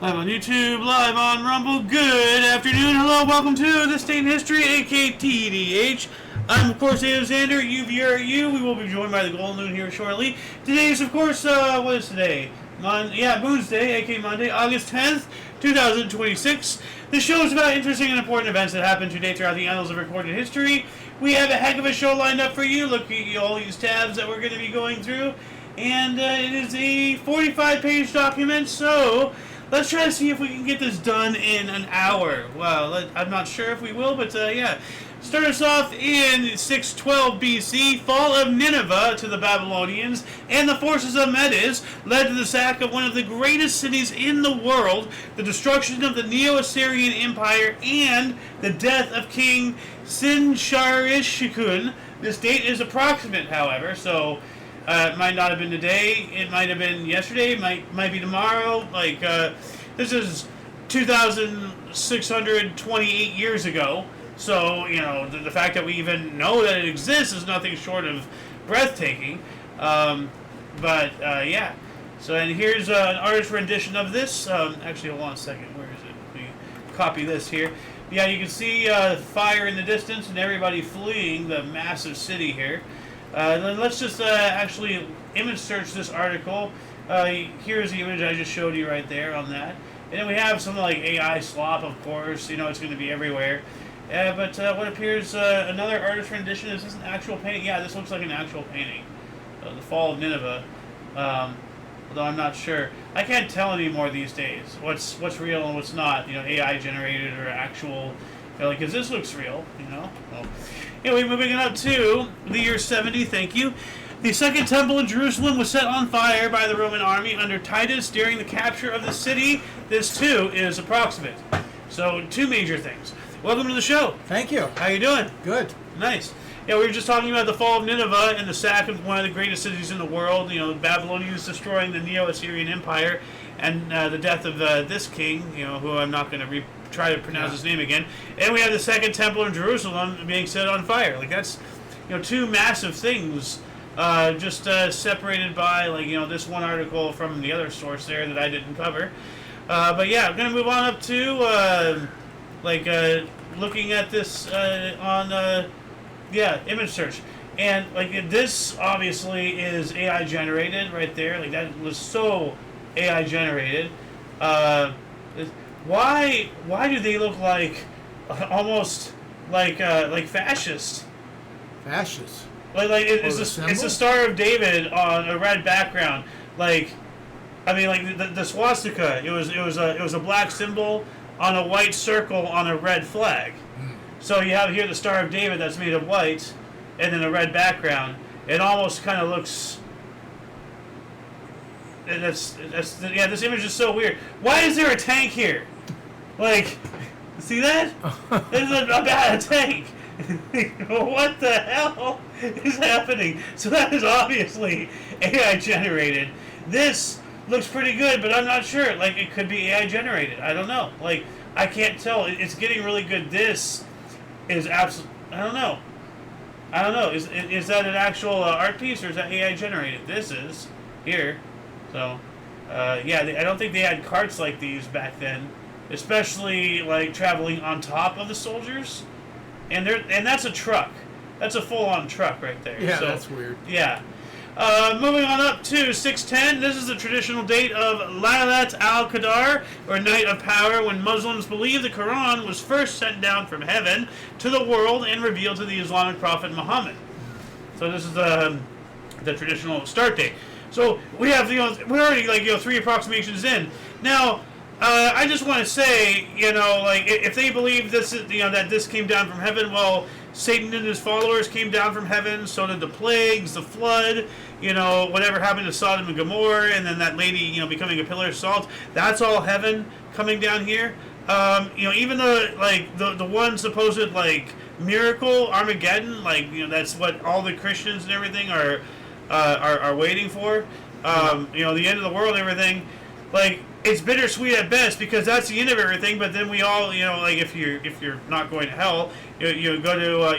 Live on YouTube, live on Rumble. Good afternoon, hello, welcome to This Day in History, aka TDH. I'm, of course, Alexander, yesteryear. We will be joined by the Golden Moon here shortly. Today is, of course, what is today? Moon's Day, aka Monday, August 10th, 2026. This show is about interesting and important events that happened today throughout the annals of recorded history. We have a heck of a show lined up for you. Look at all these tabs that we're going to be going through. And it is a 45-page document, so let's try to see if we can get this done in an hour. Well, I'm not sure if we will, but yeah. Start us off in 612 BC. Fall of Nineveh to the Babylonians and the forces of Medes led to the sack of one of the greatest cities in the world, the destruction of the Neo-Assyrian Empire, and the death of King Sin-Shar-Ishkun. This date is approximate, however, so it might not have been today, it might have been yesterday, it might be tomorrow. This is 2,628 years ago. So, you know, the fact that we even know that it exists is nothing short of breathtaking. Yeah. So, and here's an artist rendition of this. Actually, hold on a second. Where is it? Let me copy this here. Yeah, you can see fire in the distance and everybody fleeing the massive city here. Then let's just actually image search this article. Here's the image I just showed you right there on that. And then we have some like AI slop, of course. You know, it's going to be everywhere. But what appears another artist rendition. Is this an actual painting? Yeah, this looks like an actual painting. The Fall of Nineveh. Although I'm not sure. I can't tell anymore these days what's real and what's not. You know, AI generated or actual. You know, because this looks real. You know. Well, anyway, moving on to the year 70. Thank you. The Second Temple in Jerusalem was set on fire by the Roman army under Titus during the capture of the city. This too is approximate. So two major things. Welcome to the show. Thank you. How you doing? Good. Nice. Yeah, we were just talking about the fall of Nineveh and the sack of one of the greatest cities in the world. You know, the Babylonians destroying the Neo-Assyrian Empire, and the death of this king. You know, who I'm not going to try to pronounce his name again. And we have the Second Temple in Jerusalem being set on fire. Like that's, you know, two massive things. Just separated by this one article from the other source there that I didn't cover. But yeah, I'm gonna move on up to looking at this on image search, and this obviously is AI generated right there. Like that was so AI generated. Why do they look like almost like fascist? Fascist. It's a Star of David on a red background. The swastika. It was a black symbol on a white circle on a red flag. So you have here the Star of David that's made of white, and then a red background. It almost kind of looks. This image is so weird. Why is there a tank here? See that? There's a tank. What the hell is happening? So that is obviously AI generated. This looks pretty good, but I'm not sure. It could be AI generated. I don't know. I can't tell. It's getting really good. This is absolutely. I don't know. Is that an actual art piece or is that AI generated? This is here. So I don't think they had carts like these back then, especially traveling on top of the soldiers. And that's a truck. That's a full-on truck right there. Yeah, so, that's weird. Yeah. Moving on up to 610. This is the traditional date of Laylat al-Qadr, or Night of Power, when Muslims believe the Quran was first sent down from heaven to the world and revealed to the Islamic prophet Muhammad. So this is the traditional start date. So we have we're already three approximations in. Now, I just want to say, if they believe this is, that this came down from heaven, well, Satan and his followers came down from heaven, so did the plagues, the flood, whatever happened to Sodom and Gomorrah, and then that lady, becoming a pillar of salt, that's all heaven coming down here. Even the one supposed, miracle, Armageddon, that's what all the Christians and everything are waiting for. The end of the world, everything, it's bittersweet at best because that's the end of everything. But then we all, if you're not going to hell, you go to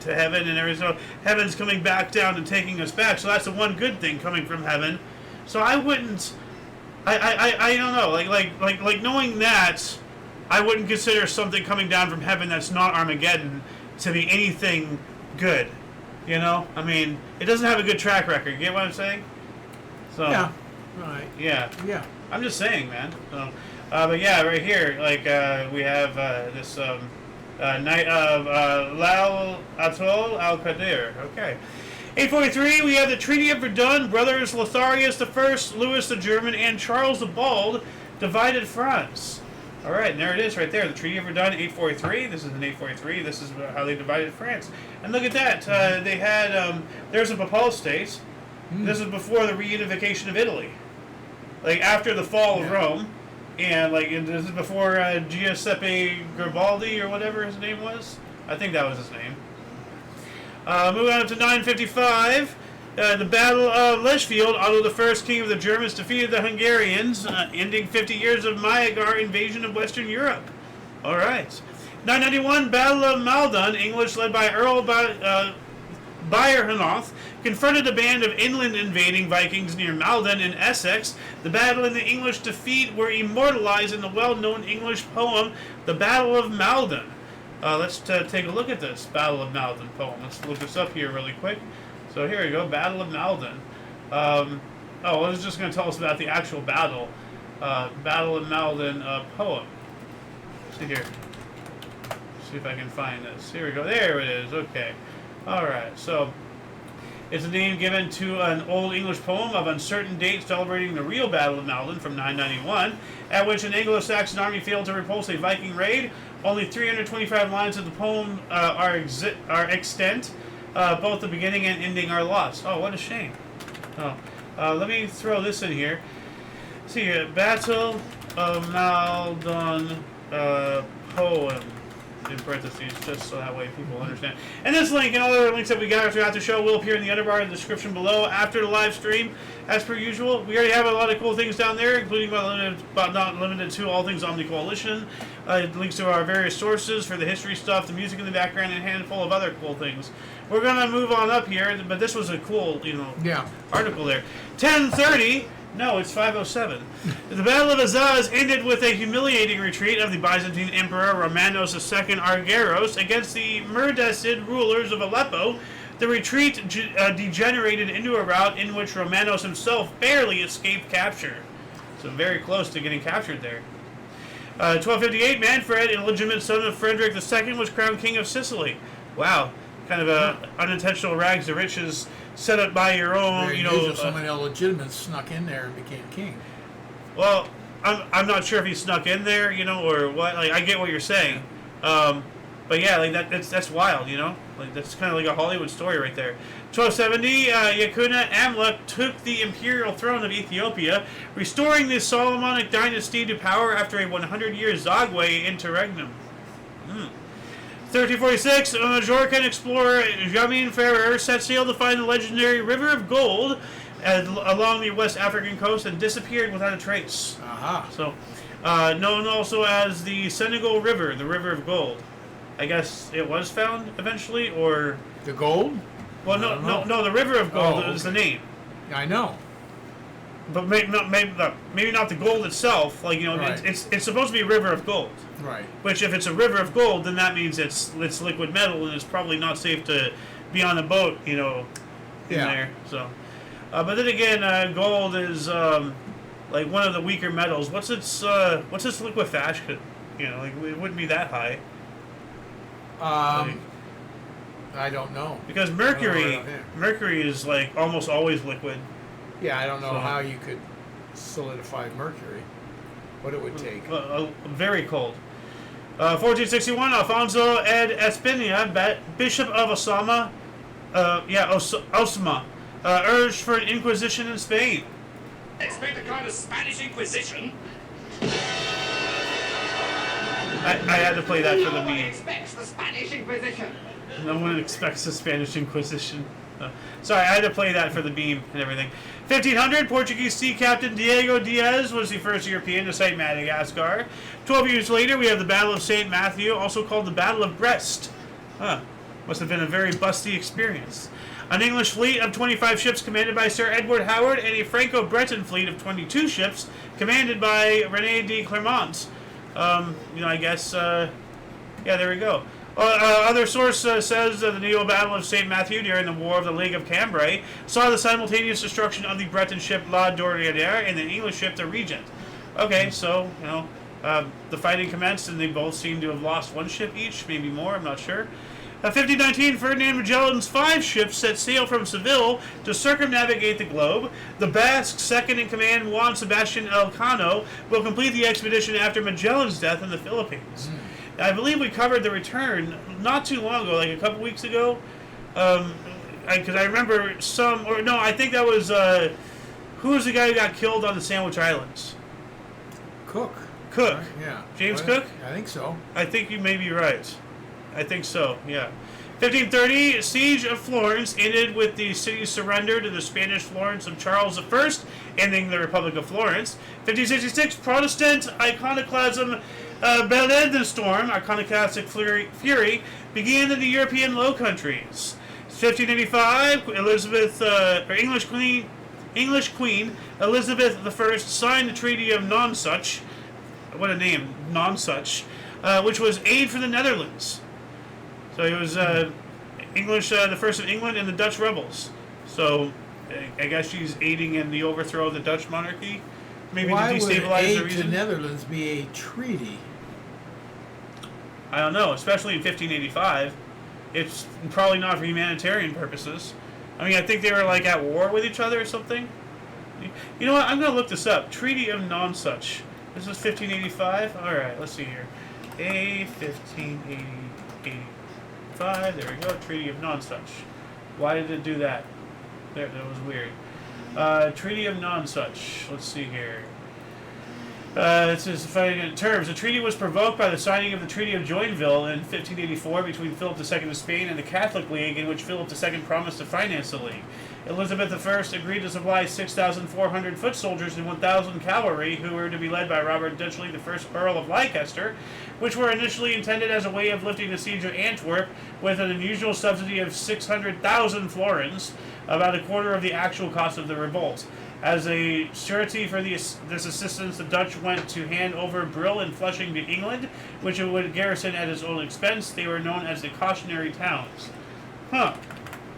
heaven and everything. So heaven's coming back down and taking us back. So that's the one good thing coming from heaven. So I wouldn't I don't know. Like knowing that, I wouldn't consider something coming down from heaven that's not Armageddon to be anything good. You know, I mean, it doesn't have a good track record. You get what I'm saying? So Yeah. Right. yeah, Yeah. I'm just saying, man. So, but yeah, right here, like we have this night of Lal Atol Al Qadir. Okay. 843, we have the Treaty of Verdun. Brothers Lotharius I, Louis the German, and Charles the Bald divided France. All right, and there it is right there. The Treaty of Verdun, 843. This is an 843. This is how they divided France. And look at that. They had, there's a Papal state. This is before the reunification of Italy. Like, after the fall of Rome. And, like, this is before Giuseppe Garibaldi, or whatever his name was. I think that was his name. Moving on up to 955. The Battle of Lichfield, Otto I, king of the Germans, defeated the Hungarians, ending 50 years of Magyar invasion of Western Europe. All right. 991, Battle of Maldon, English led by Earl Bayerhanoth, confronted a band of inland invading Vikings near Maldon in Essex. The battle and the English defeat were immortalized in the well-known English poem, The Battle of Maldon. Let's take a look at this Battle of Maldon poem. Let's look this up here really quick. So here we go, Battle of Maldon. Well, it's just going to tell us about the actual battle. Battle of Maldon poem. Let's see here. See if I can find this. Here we go. There it is. Okay. All right. So it's a name given to an old English poem of uncertain date celebrating the real Battle of Maldon from 991, at which an Anglo-Saxon army failed to repulse a Viking raid. Only 325 lines of the poem are extant. Both the beginning and ending are lost. Oh, what a shame. Oh, let me throw this in here. See here, Battle of Maldon poem in parentheses, just so that way people understand. And this link and all other links that we got throughout the show will appear in the underbar in the description below after the live stream. As per usual, we already have a lot of cool things down there, including but not limited to all things Omni Coalition. Links to our various sources for the history stuff, the music in the background, and a handful of other cool things. We're gonna move on up here, but this was a cool, article there. 1030. No, it's 507. The Battle of Azaz ended with a humiliating retreat of the Byzantine Emperor Romanos II Argyros against the Murdesid rulers of Aleppo. The retreat degenerated into a rout in which Romanos himself barely escaped capture. So very close to getting captured there. 1258, Manfred, illegitimate son of Frederick II, was crowned king of Sicily. Wow. Kind of a unintentional rags to riches set up by your own, Someone illegitimate snuck in there and became king. Well, I'm not sure if he snuck in there, or what. Like, I get what you're saying, but yeah, like that's wild, Like that's kind of like a Hollywood story right there. 1270, Yakuna Amlek took the imperial throne of Ethiopia, restoring the Solomonic dynasty to power after a 100-year Zagwe interregnum. 1346, Majorcan explorer Jamin Ferrer set sail to find the legendary River of Gold along the West African coast and disappeared without a trace. Aha. So, known also as the Senegal River, the River of Gold. I guess it was found eventually, or... The gold? Well, no, the River of Gold is the name. I know. But maybe not the gold itself. Like, right. it's supposed to be a River of Gold. Right. Which, if it's a river of gold, then that means it's liquid metal, and it's probably not safe to be on a boat, in there. So, but then again, gold is like one of the weaker metals. What's its liquefaction? Like it wouldn't be that high. I don't know. Because mercury is like almost always liquid. Yeah, I don't know how you could solidify mercury. What it would take. Very cold. 1461, Alfonso Ed Espina, Bishop of Osama, Osma, urged for an inquisition in Spain. Expect a kind of Spanish Inquisition? I had to play that for the meme. No one expects the Spanish Inquisition. No one expects the Spanish Inquisition. Sorry, I had to play that for the meme and everything. 1500, Portuguese sea captain Diego Diaz was the first European to sight Madagascar. 12 years later, we have the Battle of St. Matthew, also called the Battle of Brest. Must have been a very busty experience. An English fleet of 25 ships commanded by Sir Edward Howard, and a Franco-Breton fleet of 22 ships commanded by René de Clermont. I guess, yeah, there we go. Other source says the naval battle of St. Matthew during the War of the Lake of Cambrai saw the simultaneous destruction of the Breton ship La Douairière and the English ship the Regent. Okay, so, the fighting commenced and they both seem to have lost one ship each, maybe more, I'm not sure. 1519, Ferdinand Magellan's 5 ships set sail from Seville to circumnavigate the globe. The Basque second-in-command Juan Sebastian Elcano will complete the expedition after Magellan's death in the Philippines. I believe we covered the return not too long ago, like a couple weeks ago. Because I remember I think that was, who was the guy who got killed on the Sandwich Islands? Cook. Cook. Yeah. James Cook? I think so. I think you may be right. I think so, yeah. 1530, Siege of Florence ended with the city's surrender to the Spanish Florence of Charles I, ending the Republic of Florence. 1566, Protestant iconoclasm Storm, iconoclastic fury, began in the European Low Countries. 1585, English Queen Elizabeth I signed the Treaty of Nonsuch. What a name, Nonsuch, which was aid for the Netherlands. So it was English, the first of England and the Dutch rebels. So I guess she's aiding in the overthrow of the Dutch monarchy, maybe to destabilize the Why would region. aid to Netherlands be a treaty? I don't know, especially in 1585. It's probably not for humanitarian purposes. I mean, I think they were like at war with each other or something. You know what? I'm going to look this up. Treaty of Nonsuch. This is 1585. All right, let's see here. A 1585. There we go. Treaty of Nonsuch. Why did it do that? There, that was weird. Treaty of Nonsuch. Let's see here. This is fighting in terms. The treaty was provoked by the signing of the Treaty of Joinville in 1584 between Philip II of Spain and the Catholic League, in which Philip II promised to finance the league. Elizabeth I agreed to supply 6,400 foot soldiers and 1,000 cavalry, who were to be led by Robert Ditchley, the first Earl of Leicester, which were initially intended as a way of lifting the siege of Antwerp with an unusual subsidy of 600,000 florins, about a quarter of the actual cost of the revolt. As a surety for this assistance, the Dutch went to hand over Brill and Flushing to England, which it would garrison at its own expense. They were known as the cautionary towns. Huh.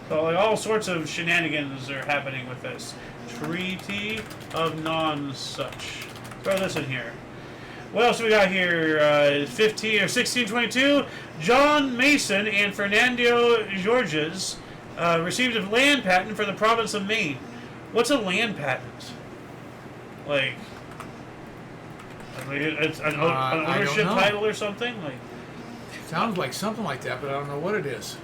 So like all sorts of shenanigans are happening with this. Treaty of Nonsuch. Throw this in here. What else we got here? 1622, John Mason and Fernando Georges received a land patent for the province of Maine. What's a land patent? Like it's an ownership title or something? Like, sounds like something like that, but I don't know what it is.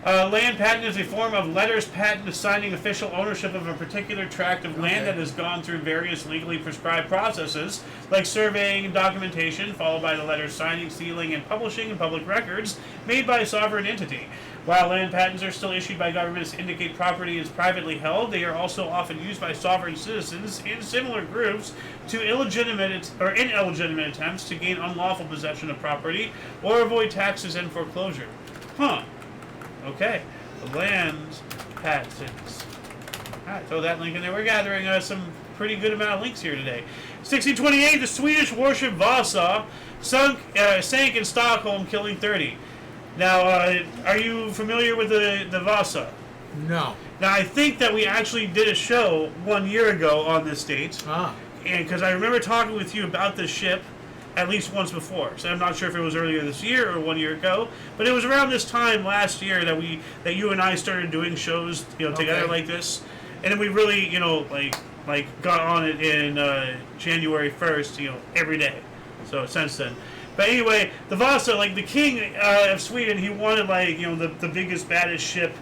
Land patent is a form of letters patent assigning official ownership of a particular tract of land that has gone through various legally prescribed processes, like surveying and documentation, followed by the letters signing, sealing, and publishing in public records made by a sovereign entity. While land patents are still issued by governments to indicate property is privately held, they are also often used by sovereign citizens in similar groups to illegitimate attempts to gain unlawful possession of property or avoid taxes and foreclosure. Huh. Okay. The land patents. Alright, throw that link in there. We're gathering some pretty good amount of links here today. 1628, the Swedish warship Vasa sank in Stockholm, killing 30. Now, are you familiar with the Vasa? No. Now, I think that we actually did a show 1 year ago on this date. And because I remember talking with you about this ship at least once before. So I'm not sure if it was earlier this year or 1 year ago, but it was around this time last year that you and I started doing shows, together like this. And then we really, like got on it in January 1st, every day. So since then. But anyway, the Vasa, like the king of Sweden, he wanted the biggest, baddest ship,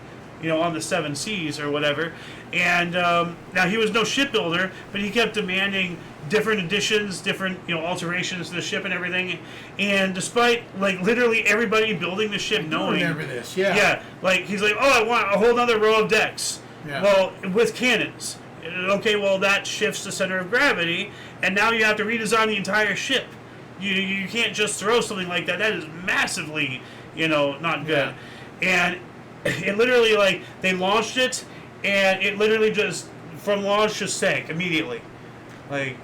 on the 7 seas or whatever. And now he was no shipbuilder, but he kept demanding different additions, different alterations to the ship and everything. And despite literally everybody building the ship knowing, remember this, yeah, he's like, oh, I want a whole other row of decks. Yeah. Well, with cannons. Okay, well that shifts the center of gravity, and now you have to redesign the entire ship. You can't just throw something like that. That is massively, not good. Yeah. And it literally, like, they launched it, and it literally just, from launch, just sank immediately. Like,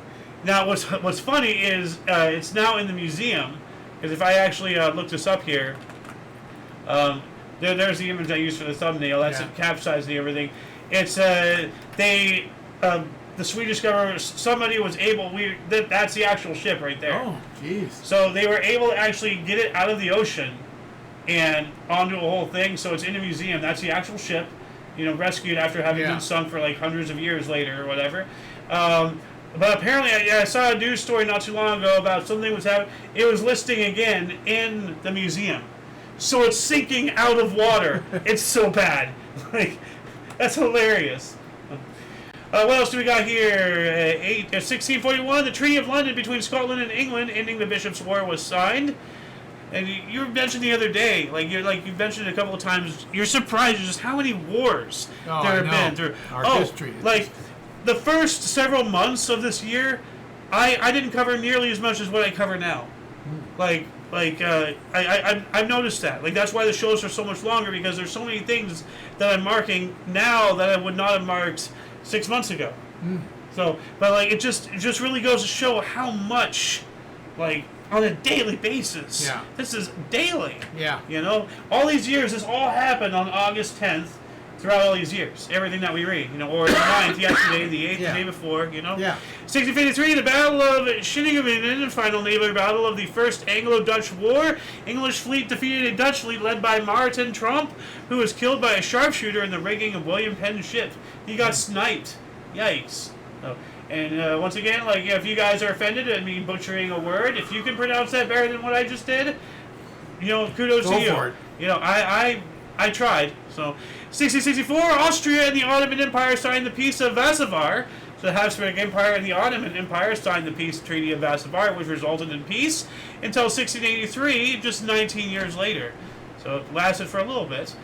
now what's funny is it's now in the museum, because if I actually look this up here, there's the image I used for the thumbnail. That's it, capsized and everything. It's the Swedish government, somebody was able. That's the actual ship right there. Oh, jeez. So they were able to actually get it out of the ocean and onto a whole thing. So it's in a museum. That's the actual ship, rescued after having been sunk for like hundreds of years later or whatever. But apparently, I saw a news story not too long ago about something was happening. It was listing again in the museum. So it's sinking out of water. It's so bad. Like, that's hilarious. What else do we got here? 1641, the Treaty of London between Scotland and England, ending the Bishops' War, was signed. And you mentioned the other day, you've mentioned it a couple of times. You're surprised at just how many wars there have been through. Our history. Like the first several months of this year, I didn't cover nearly as much as what I cover now. I've noticed that. Like, that's why the shows are so much longer, because there's so many things that I'm marking now that I would not have marked 6 months ago. So, but like, it just really goes to show how much, like, on a daily basis. Yeah. This is daily. Yeah. All these years, this all happened on August 10th. Throughout all these years, everything that we read, or the 9th yesterday, the 8th the day before, Yeah. 1653, the Battle of Scheveningen, final naval battle of the First Anglo-Dutch War. English fleet defeated a Dutch fleet led by Martin Tromp, who was killed by a sharpshooter in the rigging of William Penn's ship. He got sniped. Yikes. So, and once again, like, if you guys are offended at me butchering a word, if you can pronounce that better than what I just did, kudos to you. Go for it. I tried. So, 1664, Austria and the Ottoman Empire signed the Peace of Vasavar. So the Habsburg Empire and the Ottoman Empire signed the peace treaty of Vasavar, which resulted in peace until 1683, just 19 years later. So it lasted for a little bit.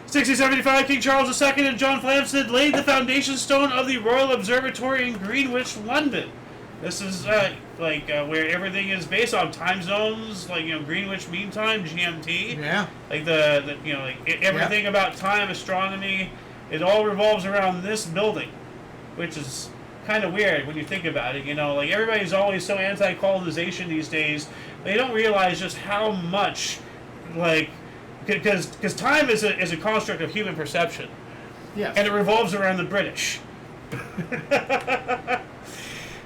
1675, King Charles II and John Flamsteed laid the foundation stone of the Royal Observatory in Greenwich, London. This is where everything is based on time zones, Greenwich Mean Time, GMT. Yeah. Like everything about time, astronomy, it all revolves around this building, which is kind of weird when you think about it. Everybody's always so anti-colonization these days. They don't realize just how much, because time is a construct of human perception. Yes. And it revolves around the British.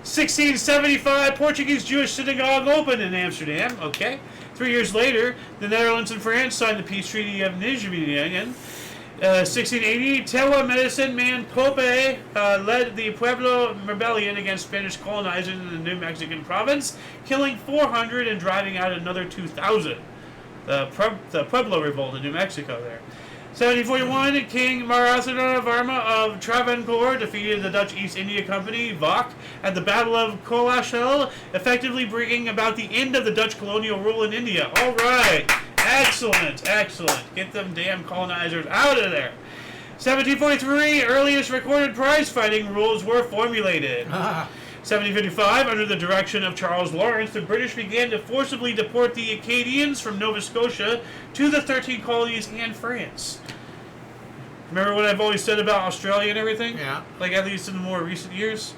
1675, Portuguese Jewish synagogue opened in Amsterdam. Okay. 3 years later, the Netherlands and France signed the peace treaty of Nineveh. 1680, telemedicine man Pope led the Pueblo rebellion against Spanish colonizers in the New Mexican province, killing 400 and driving out another 2,000. The Pueblo revolt in New Mexico there. 1741, King Marathona Varma of Travancore defeated the Dutch East India Company, VOC, at the Battle of Colachel, effectively bringing about the end of the Dutch colonial rule in India. All right. Excellent. Get them damn colonizers out of there. 1743, earliest recorded prize fighting rules were formulated. 1755, under the direction of Charles Lawrence, the British began to forcibly deport the Acadians from Nova Scotia to the 13 colonies and France. Remember what I've always said about Australia and everything? Yeah. At least in the more recent years?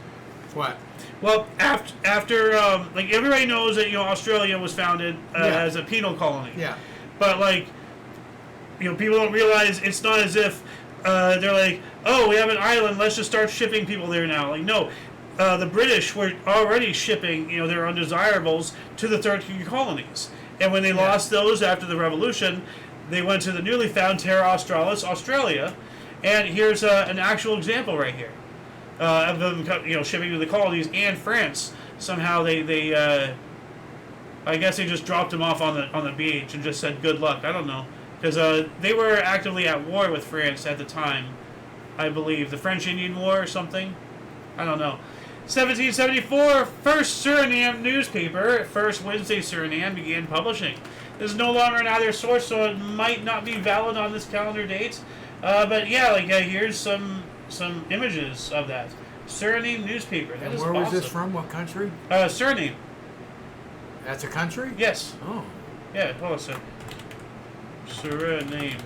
What? Well, after everybody knows that, Australia was founded as a penal colony. Yeah. But, people don't realize it's not as if they're like, oh, we have an island, let's just start shipping people there now. No. The British were already shipping, their undesirables to the 13 colonies. And when they lost those after the Revolution, they went to the newly found Terra Australis, Australia. And here's an actual example right here of them, shipping to the colonies and France. Somehow they I guess they just dropped them off on the beach and just said good luck. I don't know, because they were actively at war with France at the time, I believe, the French Indian War or something. I don't know. 1774, first Suriname newspaper, First Wednesday Suriname, began publishing. This is no longer an either source, so it might not be valid on this calendar date. But yeah, here's some images of that Suriname newspaper. That and is where was awesome. this from? What country? Suriname. That's a country? Yes. Oh. Yeah, hold on a second. Suriname.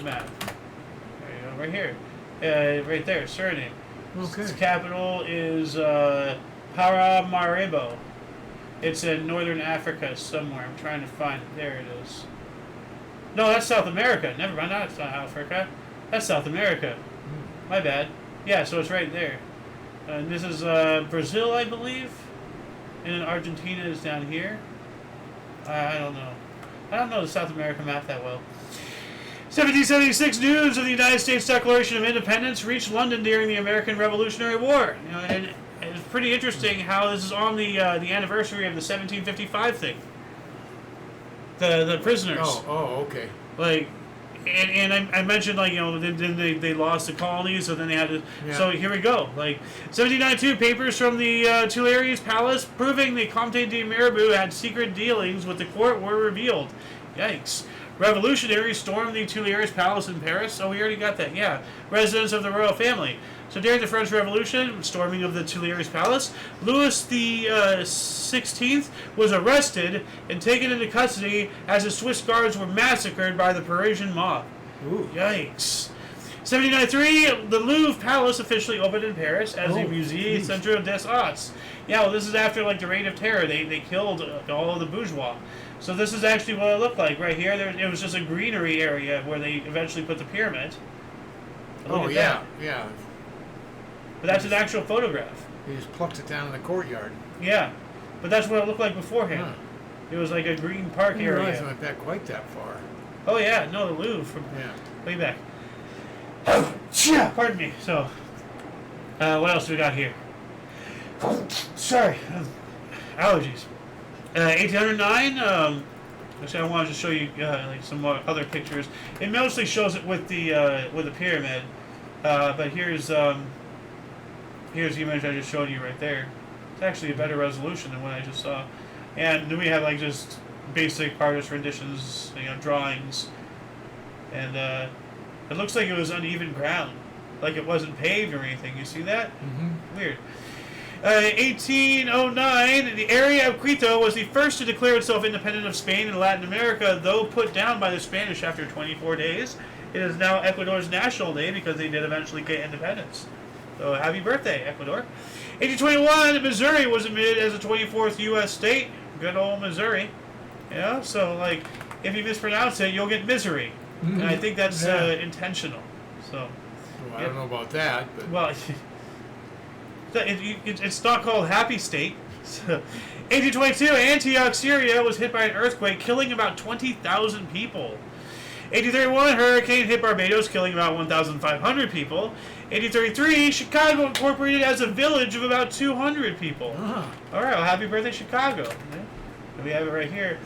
map. There you go, right here. Right there, Suriname. Okay. Its capital is Paramaribo. It's in northern Africa somewhere. I'm trying to find it. There it is. No, that's South America. Never mind, that's not Africa. That's South America. My bad. Yeah, so it's right there. And this is Brazil, I believe. And then Argentina is down here. I don't know. I don't know the South America map that well. 1776 news of the United States Declaration of Independence reached London during the American Revolutionary War. You know, and it's pretty interesting how this is on the anniversary of the 1755 thing. The prisoners. Oh, okay. Like, and I mentioned, like, you know, then they lost the colonies, so then they had to. Yeah. So here we go. Like 1792, papers from the Tuileries Palace proving the Comte de Mirabeau had secret dealings with the court were revealed. Yikes. Revolutionaries stormed the Tuileries Palace in Paris. Oh, we already got that. Yeah. Residents of the royal family. So during the French Revolution, storming of the Tuileries Palace, Louis the 16th was arrested and taken into custody as the Swiss guards were massacred by the Parisian mob. Ooh. Yikes. 1793, the Louvre Palace officially opened in Paris as a Musée Central des Arts. Yeah, well, this is after, like, the Reign of Terror. They killed all of the bourgeois. So this is actually what it looked like right here. It was just a greenery area where they eventually put the pyramid. Look at that. Yeah. But that's an actual photograph. He just plucked it down in the courtyard. Yeah, but that's what it looked like beforehand. Huh. It was like a green park I didn't realize it area. went back quite that far. Oh yeah, no, the Louvre from Yeah. way back. Pardon me. So, what else do we got here? Sorry, allergies. 1809. Actually, I wanted to show you like some more other pictures. It mostly shows it with the pyramid, but here's the image I just showed you right there. It's actually a better resolution than what I just saw. And then we have like just basic artist renditions, you know, drawings, and it looks like it was uneven ground, like it wasn't paved or anything. You see that? Mm-hmm. Weird. 1809, the area of Quito was the first to declare itself independent of Spain and Latin America, though put down by the Spanish after 24 days. It is now Ecuador's national day because they did eventually get independence. So happy birthday, Ecuador. 1821, Missouri was admitted as the 24th U.S. state. Good old Missouri. Yeah, so like, if you mispronounce it, you'll get misery. Mm-hmm. And I think that's intentional. So. Well, I don't know about that, but... Well, it's not called Happy State. So, 1822, Antioch, Syria was hit by an earthquake, killing about 20,000 people. 1831, hurricane hit Barbados, killing about 1,500 people. 1833, Chicago incorporated as a village of about 200 people. Uh-huh. All right, well, happy birthday, Chicago. Yeah. We have it right here.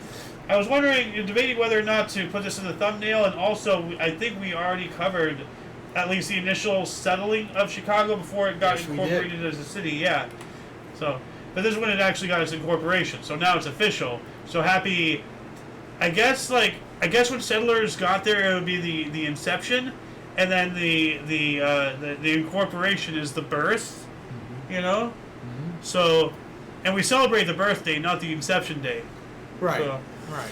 I was wondering, debating whether or not to put this in the thumbnail, and also, I think we already covered at least the initial settling of Chicago before it got incorporated as a city, yeah. So, but this is when it actually got its incorporation. So now it's official. So happy, I guess when settlers got there, it would be the inception, and then the incorporation is the birth, you know. Mm-hmm. So, and we celebrate the birthday, not the inception day. Right. So, Right.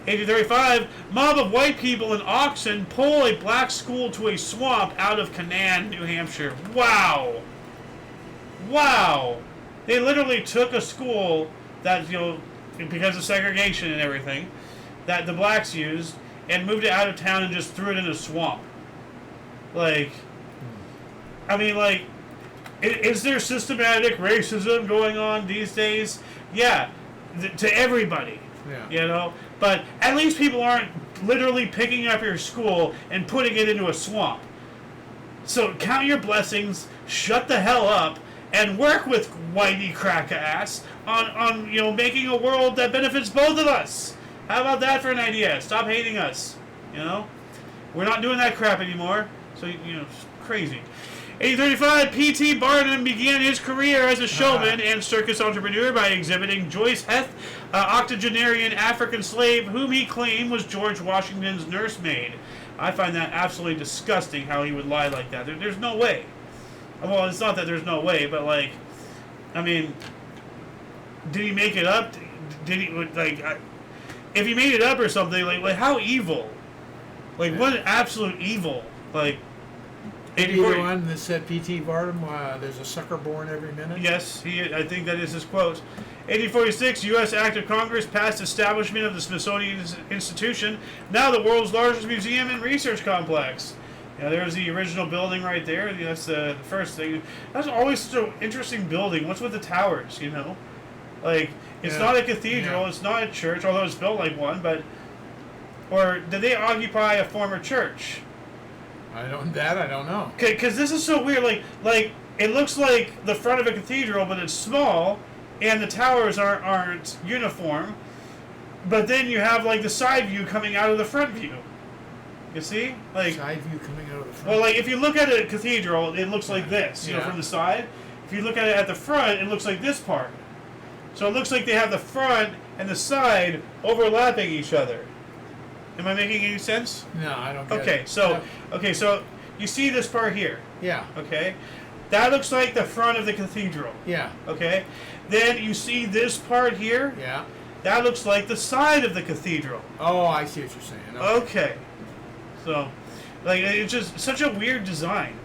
1835, mob of white people in Oxon pull a black school to a swamp out of Canaan, New Hampshire. Wow. Wow. They literally took a school that, you know, because of segregation and everything, that the blacks used, and moved it out of town and just threw it in a swamp. Like, I mean, like, is there systematic racism going on these days? Yeah, to everybody. Yeah. You know? But at least people aren't literally picking up your school and putting it into a swamp. So count your blessings, shut the hell up, and work with whitey crack ass on you know, making a world that benefits both of us. How about that for an idea? Stop hating us. You know? We're not doing that crap anymore. So, you know, it's crazy. 1835, P.T. Barnum began his career as a showman and circus entrepreneur by exhibiting Joyce Heth, octogenarian African slave whom he claimed was George Washington's nursemaid. I find that absolutely disgusting how he would lie like that. There's no way. Well, it's not that there's no way, but like, I mean, did he make it up? Did he, like, if he made it up or something, like how evil? Like, what an absolute evil. Like, Maybe the one that said P.T. Barnum, there's a sucker born every minute? Yes, I think that is his quote. 1846, U.S. Act of Congress passed establishment of the Smithsonian Institution, now the world's largest museum and research complex. There's the original building right there. That's the first thing. That's always such an interesting building. What's with the towers, Like, it's not a cathedral, it's not a church, although it's built like one, but... Or did they occupy a former church? I don't know. Okay, because this is so weird. Like it looks like the front of a cathedral, but it's small, and the towers aren't uniform. But then you have like the side view coming out of the front view. You see, like side view coming out of the front. Well, like if you look at a cathedral, it looks like this, from the side. If you look at it at the front, it looks like this part. So it looks like they have the front and the side overlapping each other. Am I making any sense? No, I don't get it. Okay, so you see this part here. Yeah. Okay? That looks like the front of the cathedral. Yeah. Okay? Then you see this part here. Yeah. That looks like the side of the cathedral. Oh, I see what you're saying. Okay. So, like, it's just such a weird design.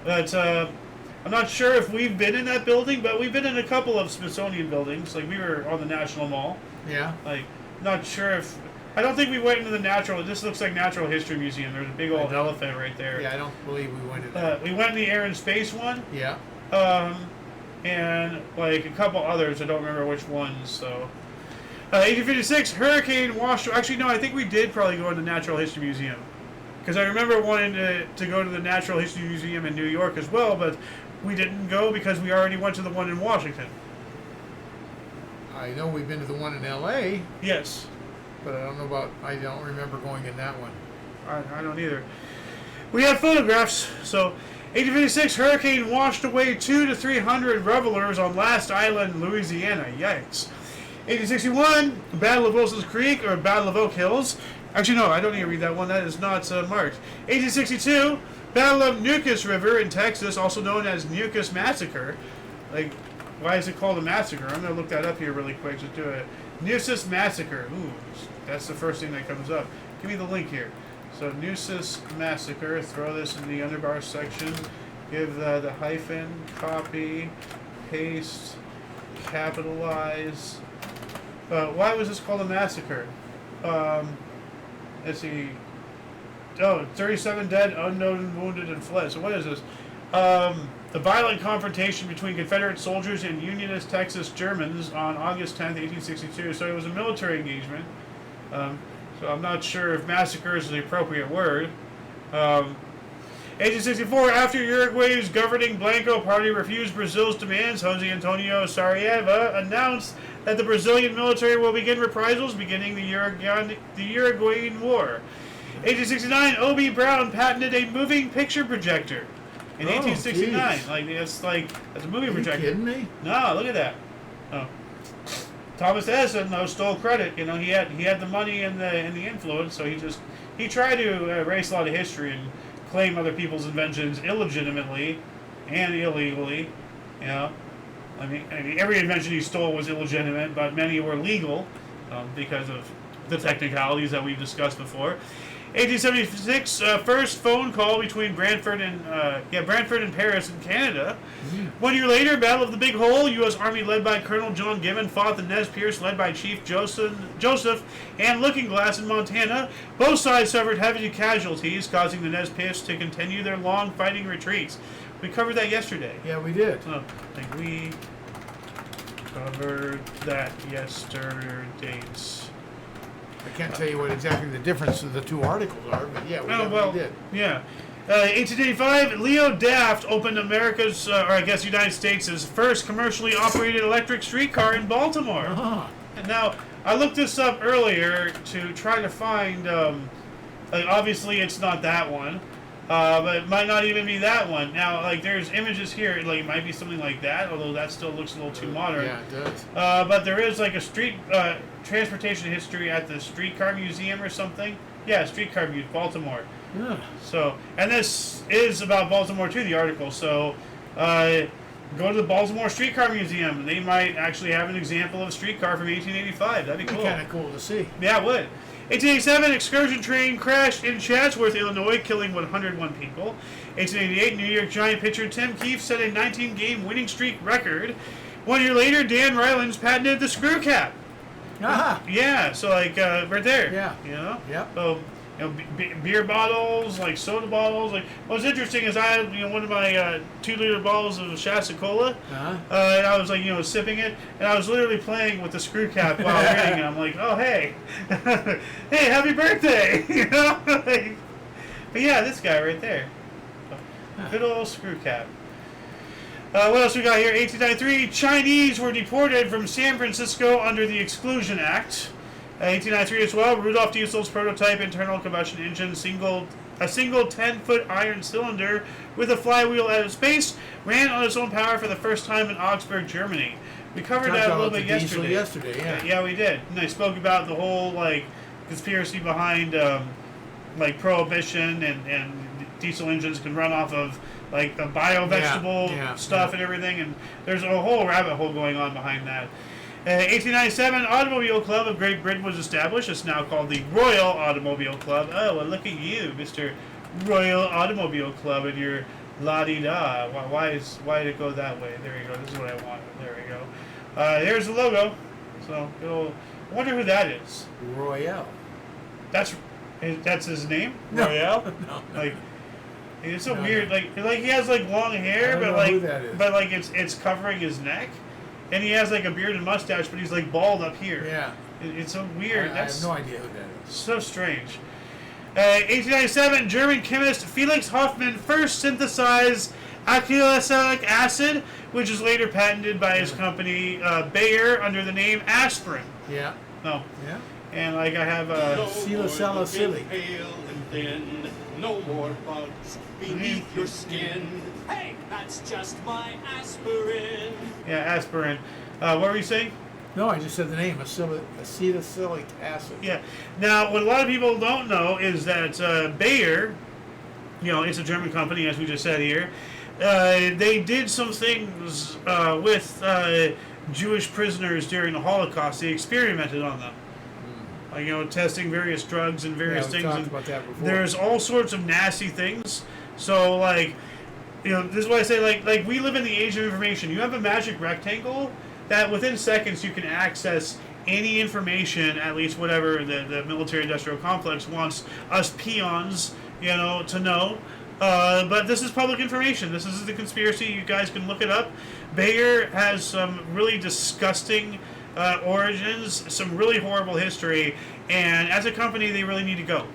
But, I'm not sure if we've been in that building, but we've been in a couple of Smithsonian buildings. Like, we were on the National Mall. Yeah. Like, not sure if... I don't think we went into the natural... This looks like Natural History Museum. There's a big old elephant right there. Yeah, I don't believe we went in there. We went in the Air and Space one. Yeah. And, like, a couple others. I don't remember which ones, so... 1856, hurricane washed... Actually, no, I think we did probably go to the Natural History Museum. Because I remember wanting to go to the Natural History Museum in New York as well, but we didn't go because we already went to the one in Washington. I know we've been to the one in L.A. Yes. But I don't remember going in that one. I don't either. We have photographs. So, 1856, hurricane washed away 200 to 300 revelers on Last Island, Louisiana. Yikes. 1861, Battle of Wilson's Creek, or Battle of Oak Hills. Actually, no, I don't need to read that one. That is not marked. 1862, Battle of Nueces River in Texas, also known as Nueces Massacre. Like, why is it called a massacre? I'm going to look that up here really quick. Just do it. Nueces Massacre. Ooh, that's the first thing that comes up. Give me the link here. So, Nueces Massacre. Throw this in the underbar section. Give the hyphen, copy, paste, capitalize. Why was this called a massacre? Let's see. Oh, 37 dead, unknown, wounded, and fled. So what is this? The violent confrontation between Confederate soldiers and Unionist Texas Germans on August 10th, 1862. So it was a military engagement. So I'm not sure if massacre is the appropriate word. 1864, after Uruguay's governing Blanco Party refused Brazil's demands, Jose Antonio Saraiva announced that the Brazilian military will begin reprisals beginning the Uruguayan War. 1869, O.B. Brown patented a moving picture projector. In 1869, that's a movie projector. Are you kidding me? No, look at that. Oh. Thomas Edison, though, stole credit. He had the money and the influence, so he tried to erase a lot of history and claim other people's inventions illegitimately and illegally. I mean, every invention he stole was illegitimate, but many were legal because of the technicalities that we've discussed before. 1876, first phone call between Brantford and Paris in Canada. Mm-hmm. 1 year later, Battle of the Big Hole. U.S. Army led by Colonel John Gibbon fought the Nez Perce led by Chief Joseph and Looking Glass in Montana. Both sides suffered heavy casualties, causing the Nez Perce to continue their long fighting retreats. We covered that yesterday. Yeah, we did. I think we covered that yesterday. I can't tell you what exactly the difference of the two articles are, but yeah, we did. Yeah. 1885, Leo Daft opened America's, or I guess United States' first commercially operated electric streetcar in Baltimore. Uh-huh. And now, I looked this up earlier to try to find, obviously it's not that one, but it might not even be that one. Now, there's images here, it might be something like that, although that still looks a little too modern. Yeah, it does. But there is, a street, transportation history at the Streetcar Museum or something. Yeah, Streetcar Museum, Baltimore. Yeah. So, and this is about Baltimore too, the article. So, Go to the Baltimore Streetcar Museum. They might actually have an example of a streetcar from 1885. That'd be cool. Kind of cool to see. Yeah, it would. 1887, excursion train crashed in Chatsworth, Illinois, killing 101 people. 1888, New York Giant pitcher Tim Keefe set a 19-game winning streak record. 1 year later, Dan Rylands patented the screw cap. Yeah, so like right there. Yeah. You know. Yeah. So beer bottles, like soda bottles. Like what's interesting is I had one of my 2-liter bottles of Shasta Cola, and I was like sipping it, and I was literally playing with the screw cap while reading it. I'm like, oh hey, hey, happy birthday, but yeah, this guy right there, good old screw cap. What else we got here? 1893, Chinese were deported from San Francisco under the Exclusion Act. 1893 as well, Rudolf Diesel's prototype internal combustion engine, a single 10-foot iron cylinder with a flywheel at its base, ran on its own power for the first time in Augsburg, Germany. We covered that a little bit yesterday. Yeah, we did. And I spoke about the whole conspiracy behind prohibition and diesel engines can run off of a bio-vegetable stuff and everything, and there's a whole rabbit hole going on behind that. 1897, Automobile Club of Great Britain was established. It's now called the Royal Automobile Club. Oh, well, look at you, Mr. Royal Automobile Club, and your la-di-da. Why did it go that way? There you go. This is what I wanted. There we go. There's the logo. So, I wonder who that is. Royale. That's his name? No. Royale? No. It's so weird. He has long hair, but it's covering his neck. And he has a beard and mustache, but he's bald up here. Yeah. It's so weird. I have no idea who that is. So strange. 1897, German chemist Felix Hoffmann first synthesized acrylsalic acid, which is later patented by his company Bayer under the name aspirin. Yeah. No. Yeah. And I have Salicylic. No more bugs beneath your skin. Hey, that's just my aspirin. Yeah, aspirin. What were you saying? No, I just said the name, acetylsalicylic acid. Yeah. Now, what a lot of people don't know is that Bayer, it's a German company, as we just said here. They did some things with Jewish prisoners during the Holocaust. They experimented on them. Testing various drugs and various things. Talked about that before. There's all sorts of nasty things. So, this is why I say, we live in the age of information. You have a magic rectangle that within seconds you can access any information, at least whatever the military-industrial complex wants us peons, to know. But this is public information. This is the conspiracy. You guys can look it up. Bayer has some really disgusting origins, some really horrible history, and as a company they really need to go,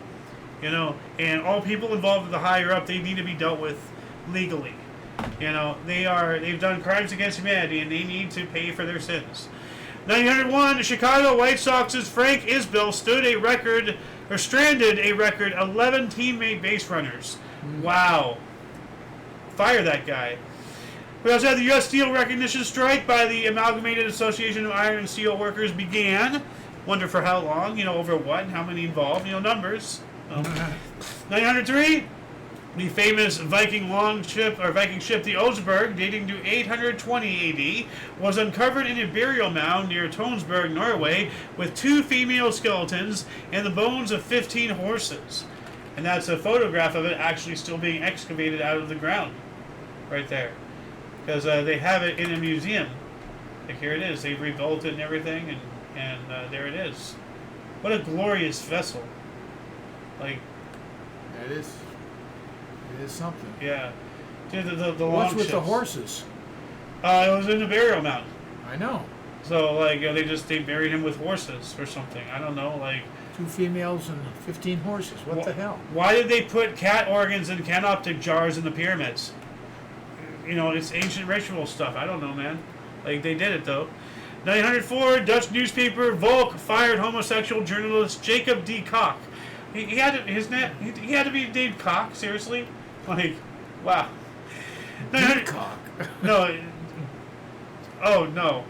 and all people involved at the higher up, they need to be dealt with legally. They've done crimes against humanity and they need to pay for their sins. 1901, the Chicago White Sox's Frank Isbell stranded a record 11 teammate base runners. Wow. Fire that guy. We also had the U.S. Steel recognition strike by the Amalgamated Association of Iron and Steel Workers began. Wonder for how long, over what, and how many involved, numbers. 1903, the famous Viking ship, the Oseberg, dating to 820 AD, was uncovered in a burial mound near Tonsberg, Norway, with 2 female skeletons and the bones of 15 horses. And that's a photograph of it actually still being excavated out of the ground. Right there. Because they have it in a museum. Here it is. They've rebuilt it and everything, and there it is. What a glorious vessel. It is something. Yeah. Dude, the long What's with ships. the horses? It was in the burial mound. I know. So, they buried him with horses or something. I don't know, 2 females and 15 horses. What the hell? Why did they put cat organs in canoptic jars in the pyramids? It's ancient ritual stuff. I don't know, man. They did it, though. 1904, Dutch newspaper Volk fired homosexual journalist Jacob D. Koch. He had to be named Koch, seriously? Wow. D. Koch. No. Oh, no.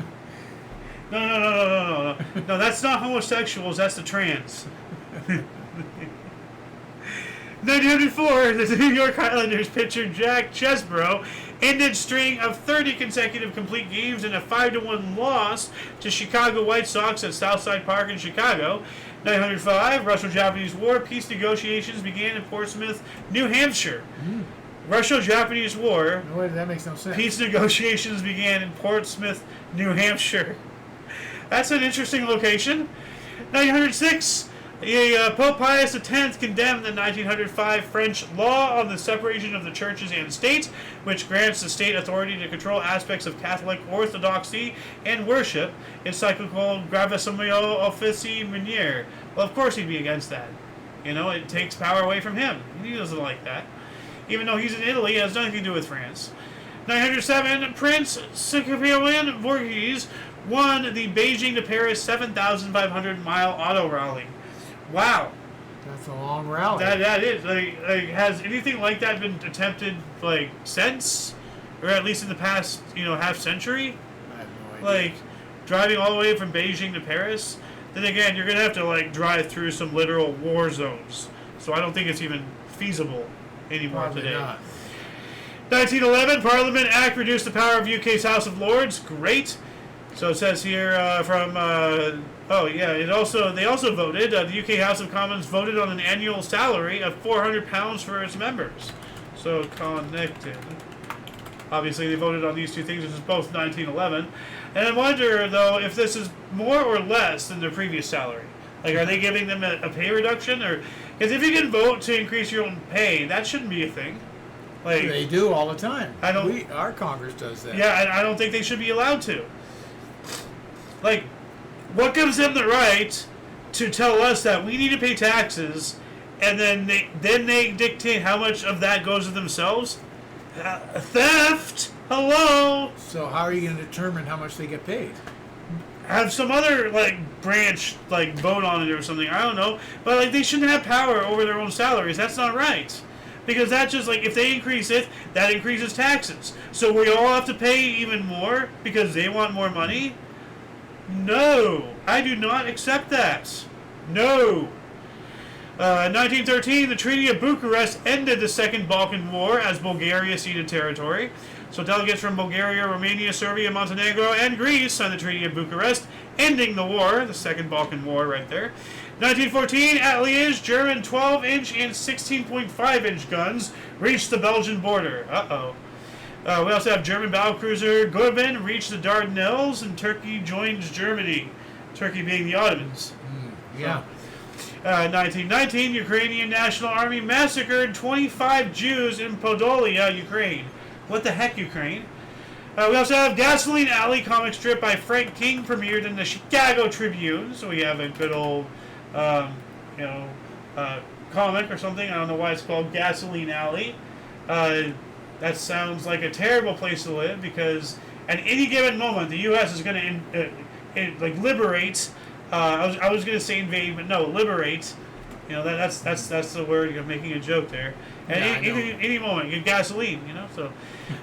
No. No, that's not homosexuals, that's the trans. 1904, the New York Islanders pitcher Jack Chesborough ended string of 30 consecutive complete games and a 5-1 loss to Chicago White Sox at Southside Park in Chicago. 905, Russo-Japanese War. Peace negotiations began in Portsmouth, New Hampshire. Russo-Japanese War. No way, that makes no sense. Peace negotiations began in Portsmouth, New Hampshire. That's an interesting location. 906, Pope Pius X condemned the 1905 French law on the separation of the churches and state, which grants the state authority to control aspects of Catholic orthodoxy and worship, encyclical Gravissimo Officii Munier. Well, of course he'd be against that. You know, it takes power away from him. He doesn't like that. Even though he's in Italy, it has nothing to do with France. 907, Prince Ciprian Borghese won the Beijing to Paris 7,500-mile auto rally. Wow. That's a long rally. That is. Has anything like that been attempted, since? Or at least in the past, half century? I have no idea. Driving all the way from Beijing to Paris? Then again, you're going to have to, drive through some literal war zones. So I don't think it's even feasible anymore Probably today. not. 1911, Parliament Act reduced the power of UK's House of Lords. Great. So it says here they also voted. The UK House of Commons voted on an annual salary of £400 for its members. So connected. Obviously, they voted on these two things. This is both 1911. And I wonder, though, if this is more or less than their previous salary. Are they giving them a pay reduction? Or because if you can vote to increase your own pay, that shouldn't be a thing. They do all the time. Our Congress does that. Yeah, and I don't think they should be allowed to. What gives them the right to tell us that we need to pay taxes, and then they dictate how much of that goes to themselves? Theft! Hello! So how are you going to determine how much they get paid? Have some other, branch, vote on it or something. I don't know. But, they shouldn't have power over their own salaries. That's not right. Because that just, if they increase it, that increases taxes. So we all have to pay even more because they want more money? No, I do not accept that. No. 1913, the Treaty of Bucharest ended the Second Balkan War as Bulgaria ceded territory. So delegates from Bulgaria, Romania, Serbia, Montenegro, and Greece signed the Treaty of Bucharest, ending the war, the Second Balkan War right there. 1914, at Liège, German 12-inch and 16.5-inch guns reached the Belgian border. Uh-oh. We also have German battlecruiser Goeben reached the Dardanelles, and Turkey joins Germany. Turkey being the Ottomans. 1919, Ukrainian National Army massacred 25 Jews in Podolia, Ukraine. What the heck, Ukraine? We also have Gasoline Alley comic strip by Frank King premiered in the Chicago Tribune. So we have a good old, comic or something. I don't know why it's called Gasoline Alley. That sounds like a terrible place to live because at any given moment the U.S. is going to liberate. I was going to say invade, but no, liberate. That's the word. You're making a joke there. At any moment, you get gasoline. So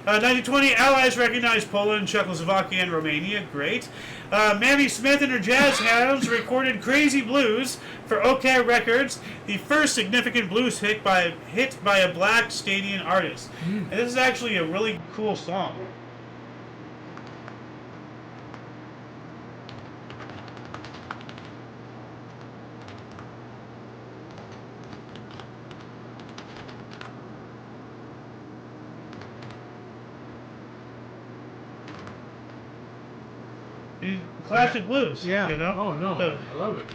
1920, Allies recognized Poland, Czechoslovakia, and Romania. Great. Mamie Smith and her Jazz Hounds recorded "Crazy Blues" for OK Records, the first significant blues hit by a black Stadian artist. And this is actually a really cool song. Classic blues. Yeah. Oh no, so, I love it.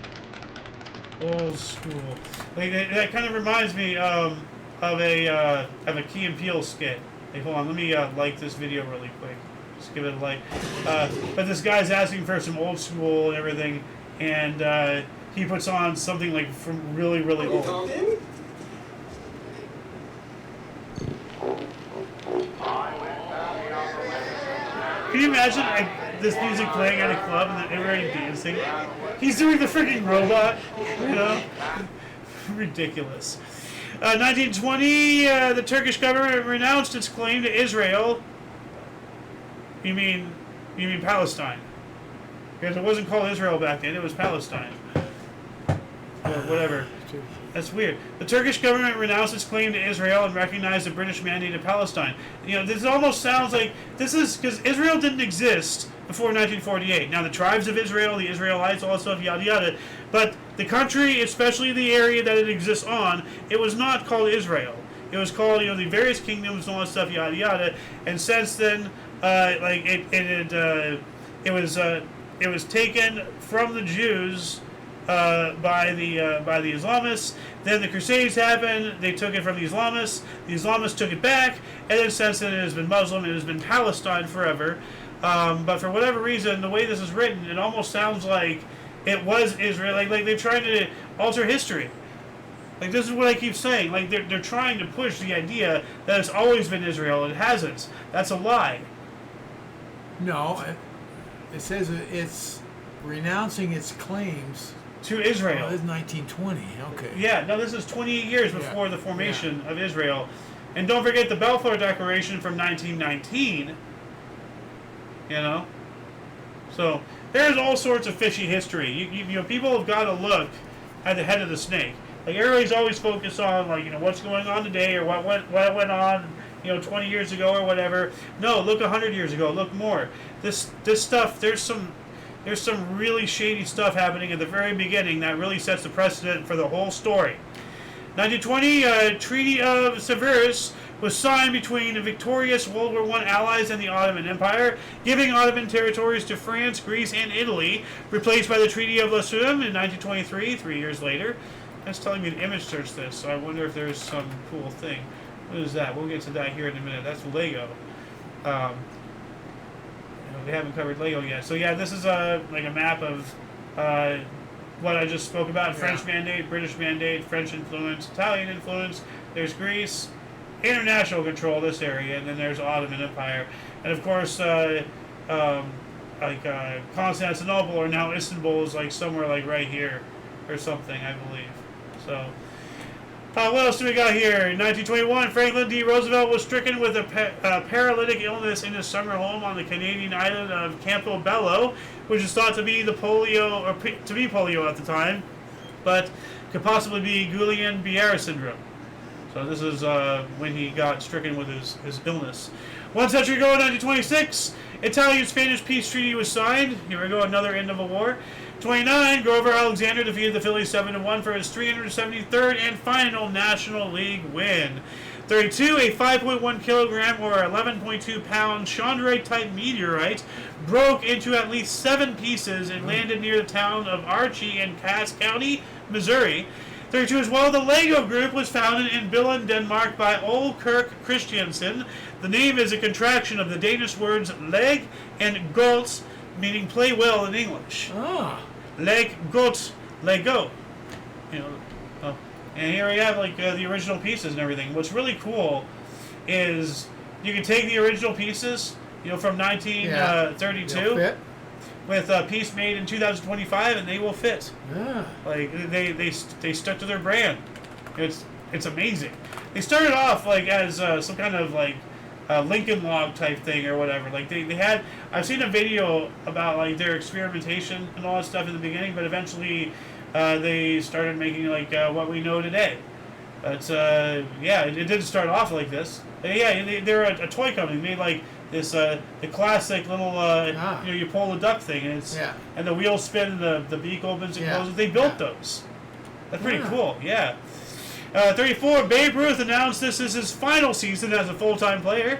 Old school. That kind of reminds me of a Key and Peele skit. Hold on, let me like this video really quick. Just give it a like. But this guy's asking for some old school and everything, and he puts on something from really, really old. Can you imagine this music playing at a club and then everybody dancing? He's doing the freaking robot, Ridiculous. 1920, the Turkish government renounced its claim to Israel. You mean Palestine? Because it wasn't called Israel back then; it was Palestine. or whatever. That's weird. The Turkish government renounced its claim to Israel and recognized the British mandate of Palestine. This almost sounds like this is because Israel didn't exist before 1948. Now, the tribes of Israel, the Israelites, all that stuff, yada yada. But the country, especially the area that it exists on, it was not called Israel. It was called, the various kingdoms and all that stuff, yada yada. And since then, it was taken from the Jews. By the Islamists. Then the Crusades happened. They took it from the Islamists. The Islamists took it back, and then since then it has been Muslim. It has been Palestine forever. But for whatever reason, the way this is written, it almost sounds like it was Israel. Like they're trying to alter history. Like this is what I keep saying. Like they're trying to push the idea that it's always been Israel. It hasn't. That's a lie. No, it says it's renouncing its claims to Israel. Oh, this is 1920. Okay. Yeah, no, this is 28 years before the formation of Israel. And don't forget the Balfour Declaration from 1919. So there's all sorts of fishy history. You people have got to look at the head of the snake. Like everybody's always focused on what's going on today or what went on 20 years ago or whatever. No, look 100 years ago. Look more. This stuff. There's some really shady stuff happening at the very beginning that really sets the precedent for the whole story. 1920, Treaty of Severus was signed between the victorious World War I allies and the Ottoman Empire, giving Ottoman territories to France, Greece, and Italy, replaced by the Treaty of Lausanne in 1923, 3 years later. That's telling me to image search this, so I wonder if there's some cool thing. What is that? We'll get to that here in a minute. That's Lego. We haven't covered Lego yet. So yeah, this is a map of what I just spoke about. French mandate, British mandate, French influence, Italian influence. There's Greece, international control this area, and then there's Ottoman Empire. And of course, Constantinople or now Istanbul is somewhere right here or something, I believe. So what else do we got here? In 1921, Franklin D. Roosevelt was stricken with a paralytic illness in his summer home on the Canadian island of Campobello, which is thought to be polio at the time, but could possibly be Guillain-Barré syndrome. So this is when he got stricken with his illness. 1 century ago, in 1926, Italian-Spanish peace treaty was signed. Here we go, another end of a war. 29, Grover Alexander defeated the Phillies 7-1 for his 373rd and final National League win. 32, a 5.1 kilogram or 11.2 pound chondrite-type meteorite broke into at least 7 pieces and landed near the town of Archie in Cass County, Missouri. 32 as well, the Lego Group was founded in Billund, Denmark by Ole Kirk Christiansen. The name is a contraction of the Danish words leg and gods, meaning play well in English. Leg, goat, Lego. And here we have the original pieces and everything. What's really cool is you can take the original pieces, from 1932 with a piece made in 2025, and they will fit. Yeah. They stuck to their brand. It's amazing. They started off as some kind of Lincoln log type thing or whatever. They had, I've seen a video about their experimentation and all that stuff in the beginning, but eventually they started making what we know today. But it didn't start off like this. They're a toy company. They made this the classic little you pull the duck thing and and the wheels spin and the beak opens and closes. They built those. That's pretty cool. Yeah. 34, Babe Ruth announced this is his final season as a full-time player.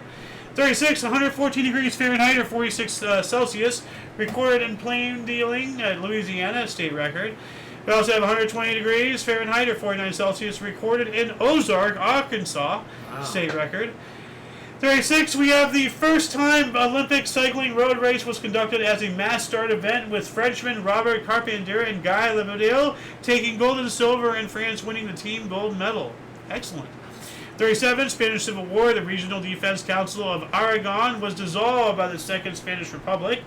36, 114 degrees Fahrenheit or 46 Celsius, recorded in Plain Dealing, Louisiana, state record. We also have 120 degrees Fahrenheit or 49 Celsius, recorded in Ozark, Arkansas, state record. 36, we have the first time Olympic cycling road race was conducted as a mass start event with Frenchmen Robert Carpentier and Guy Lebedeau taking gold and silver and France winning the team gold medal. Excellent. 37, Spanish Civil War. The Regional Defense Council of Aragon was dissolved by the Second Spanish Republic.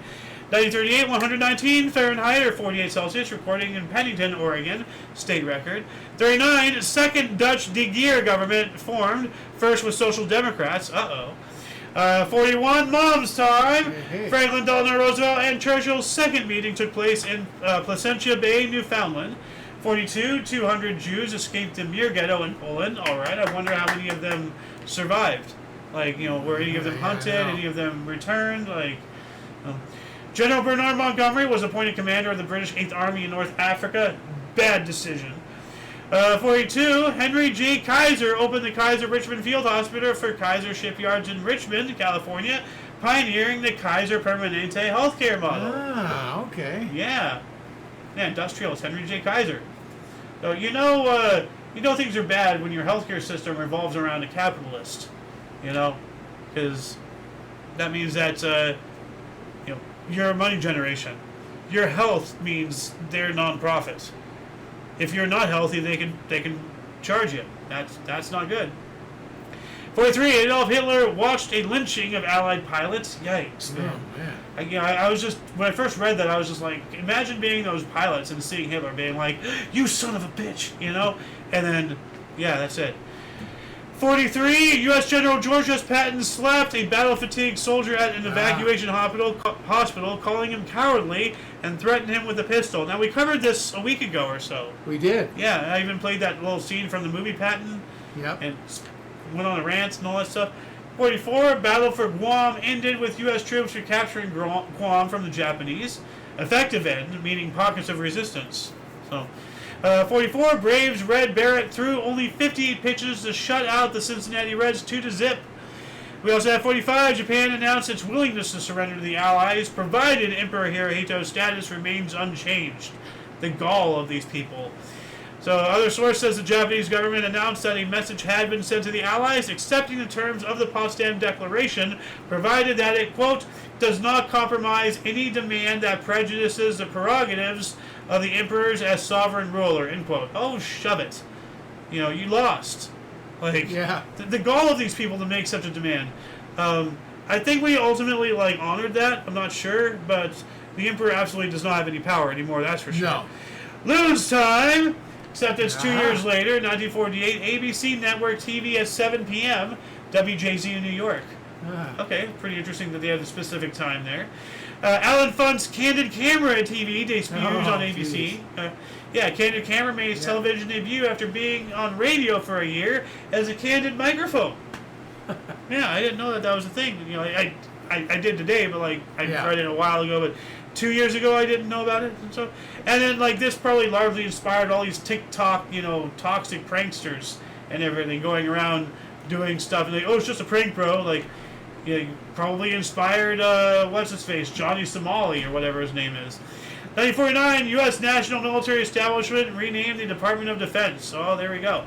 1938, 119 Fahrenheit or 48 Celsius, recording in Pennington, Oregon, state record. 39, second Dutch de Geer government formed, first with Social Democrats. 41, Mom's time. Franklin Delano Roosevelt and Churchill's second meeting took place in Placentia Bay, Newfoundland. 42, 200 Jews escaped the Mir ghetto in Poland. All right, I wonder how many of them survived. Like, were any of them hunted? Any of them returned? Like, General Bernard Montgomery was appointed commander of the British 8th Army in North Africa. Bad decision. 42, Henry J. Kaiser opened the Kaiser Richmond Field Hospital for Kaiser Shipyards in Richmond, California, pioneering the Kaiser Permanente healthcare model. Ah, okay. Yeah, industrialist Henry J. Kaiser. So you know things are bad when your healthcare system revolves around a capitalist. Because that means that you're a money generation. Your health means they're non-profit. If you're not healthy, they can charge you. That's not good. 43. Adolf Hitler watched a lynching of Allied pilots. Yikes, man. Oh, man. I was just, when I first read that, I was just like, imagine being those pilots and seeing Hitler being like, "You son of a bitch," and then, that's it. 43. U.S. General George S. Patton slapped a battle-fatigued soldier at an evacuation hospital, calling him cowardly and threatened him with a pistol. Now, we covered this a week ago or so. We did. Yeah, I even played that little scene from the movie Patton. Yep. And went on a rant and all that stuff. 44. Battle for Guam ended with U.S. troops recapturing Guam from the Japanese. Effective end, meaning pockets of resistance. So, 44. Braves Red Barrett threw only 58 pitches to shut out the Cincinnati Reds 2-0. We also have 45. Japan announced its willingness to surrender to the Allies, provided Emperor Hirohito's status remains unchanged. The gall of these people. So, other source says the Japanese government announced that a message had been sent to the Allies accepting the terms of the Potsdam Declaration, provided that it, quote, does not compromise any demand that prejudices the prerogatives of the emperors as sovereign ruler, end quote. Oh, shove it. You lost. Like, the gall of these people to make such a demand. I think we ultimately, honored that. I'm not sure, but the emperor absolutely does not have any power anymore, that's for sure. No. Lose time! Except it's 2 years later, 1948, ABC Network TV at 7 p.m., WJZ in New York. Okay, pretty interesting that they have the specific time there. Alan Funt's Candid Camera TV debuts on ABC. Candid Camera made its television debut after being on radio for a year as a candid microphone. I didn't know that was a thing. I did today, but I read it a while ago, but 2 years ago I didn't know about it. And then this probably largely inspired all these TikTok, toxic pranksters and everything going around doing stuff and it's just a prank, bro. Probably inspired what's his face, Johnny Somali or whatever his name is. 1949, U.S. National Military Establishment renamed the Department of Defense. Oh, there we go.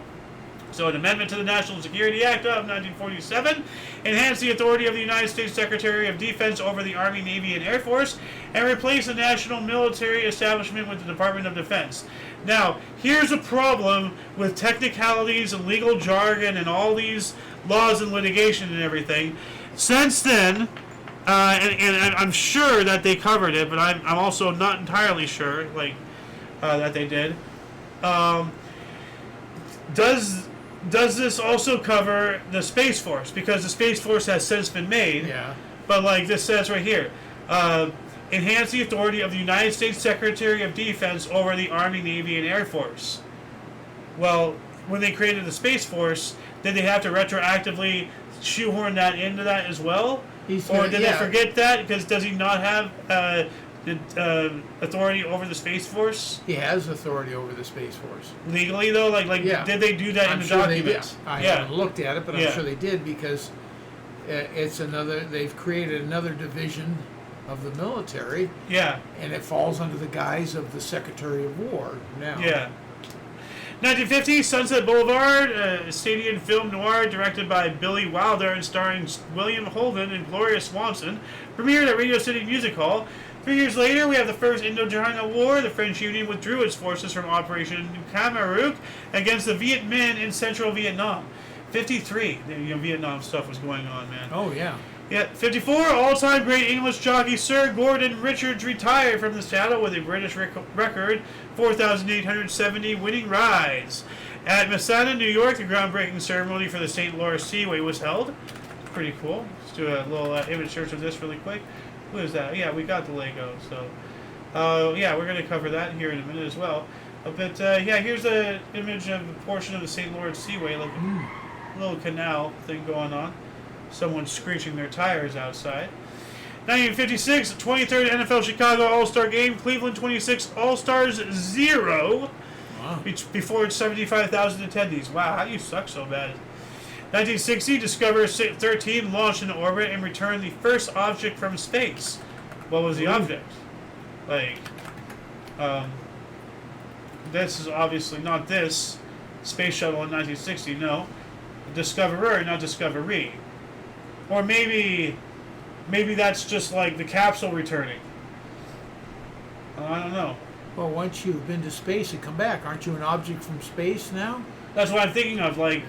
So, an amendment to the National Security Act of 1947 enhanced the authority of the United States Secretary of Defense over the Army, Navy, and Air Force, and replaced the National Military Establishment with the Department of Defense. Now, here's a problem with technicalities and legal jargon and all these laws and litigation and everything. Since then, and I'm sure that they covered it, but I'm also not entirely sure, that they did. Does this also cover the Space Force? Because the Space Force has since been made. Yeah. But this says right here, enhance the authority of the United States Secretary of Defense over the Army, Navy, and Air Force. Well, when they created the Space Force, did they have to retroactively shoehorn that into that as well? Or did they forget that? Because does he not have authority over the Space Force? He has authority over the Space Force. Legally, though? Did they do that in the documents? I haven't looked at it, but I'm sure they did because they've created another division of the military. Yeah. And it falls under the guise of the Secretary of War now. Yeah. 1950, Sunset Boulevard, a Stadium film noir directed by Billy Wilder and starring William Holden and Gloria Swanson, premiered at Radio City Music Hall. 3 years later, we have the First Indochina War. The French Union withdrew its forces from Operation Kamaruk against the Viet Minh in central Vietnam. 53, Vietnam stuff was going on, man. Oh, yeah. Yeah, 54, all-time great English jockey Sir Gordon Richards retired from the saddle with a British record, 4,870 winning rides. At Masada, New York, the groundbreaking ceremony for the St. Lawrence Seaway was held. Pretty cool. Let's do a little image search of this really quick. Who is that? Yeah, we got the Lego, so... we're going to cover that here in a minute as well. But yeah, here's an image of a portion of the St. Lawrence Seaway, like a little canal thing going on. Someone screeching their tires outside. 1956, 23rd NFL Chicago All-Star Game. Cleveland 26, All-Stars 0. Wow. Before its 75,000 attendees. Wow, how do you suck so bad? 1960, Discoverer 13 launched into orbit and returned the first object from space. What was the object? Like, this is obviously not this space shuttle in 1960. No, Discoverer, not Discovery. Or maybe that's just like the capsule returning. I don't know. Well, once you've been to space and come back, aren't you an object from space now? That's what I'm thinking of. Like,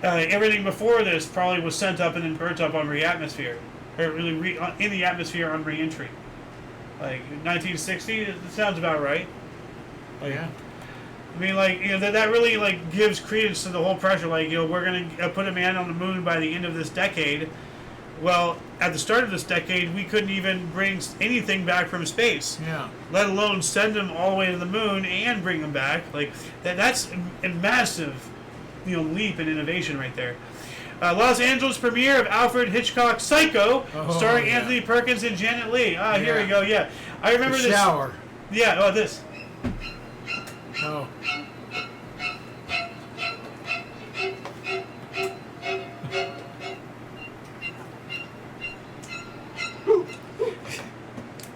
everything before this probably was sent up and then burnt up on re-atmosphere. Or really in the atmosphere on re-entry. Like, 1960, it sounds about right. Like, Yeah. I mean, like, you know, that really, like, gives credence to the whole pressure. Like, you know, we're going to put a man on the moon by the end of this decade. Well, at the start of this decade, we couldn't even bring anything back from space. Yeah. Let alone send them all the way to the moon and bring them back. Like, that's a massive, you know, leap in innovation right there. Los Angeles premiere of Alfred Hitchcock's Psycho, starring Anthony Perkins and Janet Leigh. Here we go. Yeah, I remember this. Shower. Yeah. Oh, this. Oh.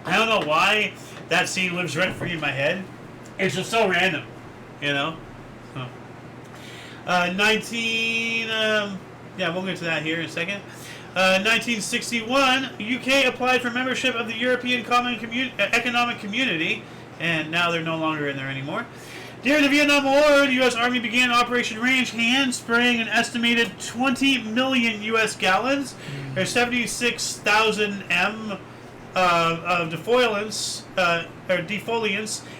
I don't know why that scene lives rent free in my head. It's just so random, you know. 19. Yeah, we'll get to that here in a second. 1961, UK applied for membership of the European Common Economic Community, and now they're no longer in there anymore. During the Vietnam War, the U.S. Army began Operation Range Hand, spraying an estimated 20 million U.S. gallons, or 76,000 m of defoliants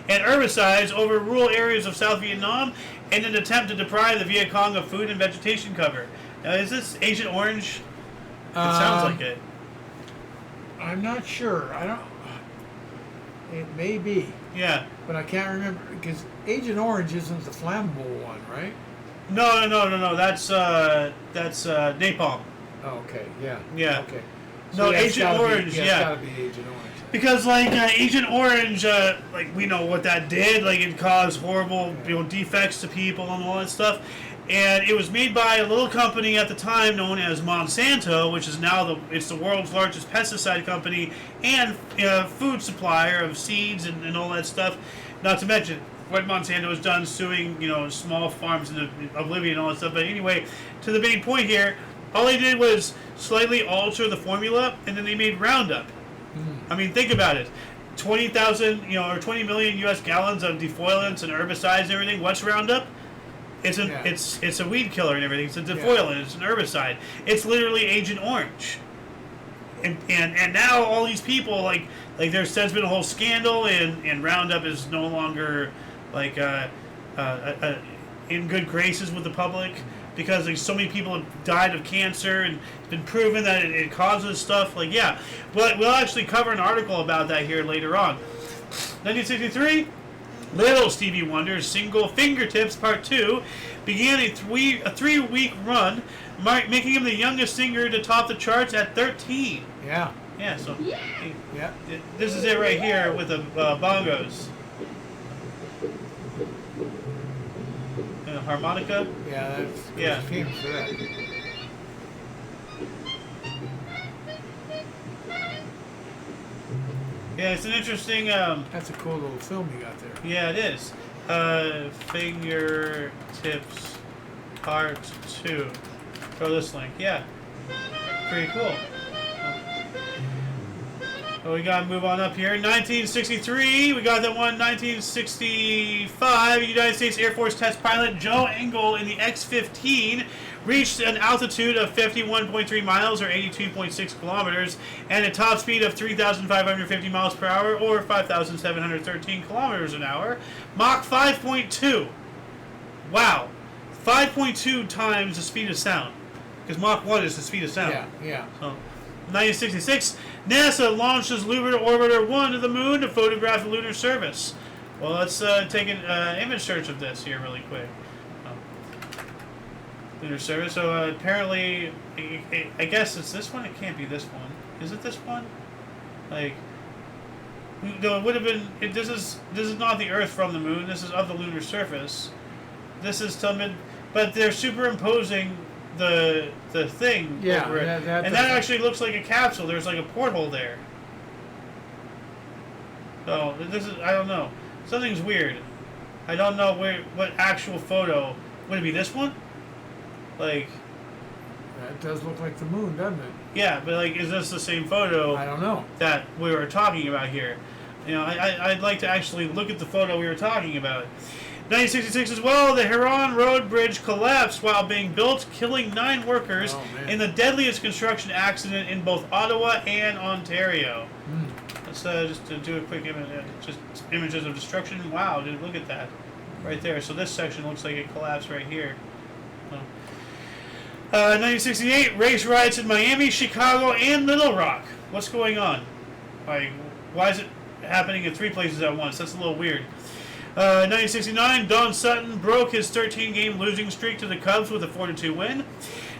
and herbicides over rural areas of South Vietnam in an attempt to deprive the Viet Cong of food and vegetation cover. Now, is this Agent Orange? It sounds like it. I'm not sure. I don't. It may be. Yeah. But I can't remember because Agent Orange isn't the flammable one, right? No. That's napalm. Oh, okay. Yeah. Yeah. Okay. No, that's Agent gotta Orange. Be, Yeah. It's got to be Agent Orange. Because like Agent Orange, like we know what that did. Like it caused horrible, you know, defects to people and all that stuff. And it was made by a little company at the time known as Monsanto, which is now it's the world's largest pesticide company and food supplier of seeds and all that stuff. Not to mention what Monsanto has done, suing, you know, small farms in oblivion and all that stuff. But anyway, to the main point here, all they did was slightly alter the formula, and then they made Roundup. I mean, think about it. 20,000, you know, or 20 million U.S. gallons of defoliants and herbicides and everything. What's Roundup? It's a weed killer and everything. It's a defoliant. It's an herbicide. It's literally Agent Orange. And now all these people like there's been a whole scandal and Roundup is no longer like in good graces with the public because like so many people have died of cancer and it's been proven that it causes stuff like we'll actually cover an article about that here later on. 1963. Little Stevie Wonder's single Fingertips Part 2 began a three-week run, making him the youngest singer to top the charts at 13. Yeah. Yeah, so Yeah. this is it right here with the bongos. And the harmonica. Yeah, that's famous for that. Yeah, it's an interesting... That's a cool little film you got there. Yeah, it is. Fingertips Part 2. Throw this link. Yeah. Pretty cool. Well, we gotta move on up here. 1963, we got that one. 1965, United States Air Force test pilot Joe Engle in the X-15 reached an altitude of 51.3 miles or 82.6 kilometers and a top speed of 3,550 miles per hour or 5,713 kilometers an hour. Mach 5.2. Wow. 5.2 times the speed of sound. Because Mach 1 is the speed of sound. Yeah. So, 1966, NASA launches Lunar Orbiter 1 to the moon to photograph the lunar surface. Well, let's take an image search of this here really quick. Lunar surface. So apparently, I guess it's this one. It can't be this one. Is it this one? Like, no, it would have been. This is not the Earth from the moon. This is of the lunar surface. This is but they're superimposing the thing over it, and that actually looks like a capsule. There's like a porthole there. So this is, I don't know. Something's weird. I don't know what actual photo. Would it be this one? Like, that does look like the moon, doesn't it? Yeah, but like, is this the same photo? I don't know. That we were talking about here. You know, I'd like to actually look at the photo we were talking about. 1966 as well, the Huron Road Bridge collapsed while being built, killing 9 workers in the deadliest construction accident in both Ottawa and Ontario. Let's just do a quick image, just images of destruction. Wow, dude, look at that. Right there. So this section looks like it collapsed right here. 1968, race riots in Miami, Chicago, and Little Rock. What's going on? Like, why is it happening in 3 places at once? That's a little weird. 1969, Don Sutton broke his 13-game losing streak to the Cubs with a 4-2 win.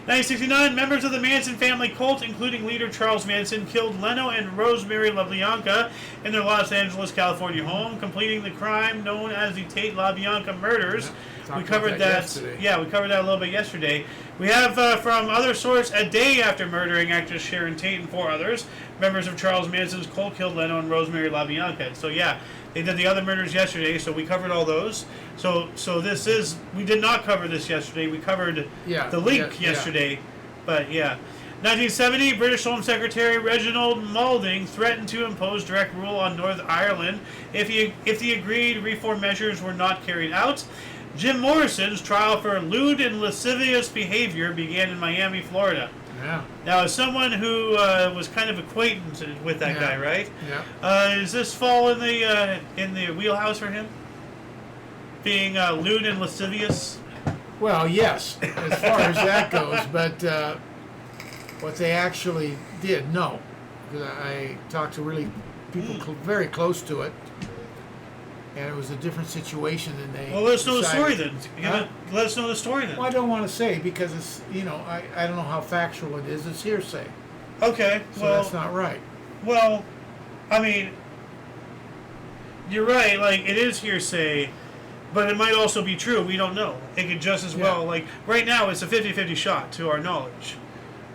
1969, members of the Manson family cult, including leader Charles Manson, killed Leno and Rosemary LaBianca in their Los Angeles, California home, completing the crime known as the Tate LaBianca murders. Yeah, we covered that. Yeah, we covered that a little bit yesterday. We have from other source, a day after murdering actress Sharon Tate and 4 others, members of Charles Manson's cult killed Leno and Rosemary LaBianca. So yeah, they did the other murders yesterday, so we covered all those. So this is, we did not cover this yesterday. We covered the link yesterday, but yeah. 1970, British Home Secretary Reginald Malding threatened to impose direct rule on Northern Ireland if the agreed reform measures were not carried out. Jim Morrison's trial for lewd and lascivious behavior began in Miami, Florida. Yeah. Now, as someone who was kind of acquainted with that guy, right? Yeah. Does this fall in the wheelhouse for him? Being lewd and lascivious? Well, yes, as far as that goes, but what they actually did, no. Because I talked to really people very close to it, and it was a different situation than they. Well, let us know the story then. Huh? Let us know the story then. Well, I don't want to say because it's, I don't know how factual it is. It's hearsay. Okay, so that's not right. Well, I mean, you're right. Like, it is hearsay, but it might also be true. We don't know. It could just as well. Like, right now, it's a 50-50 shot to our knowledge.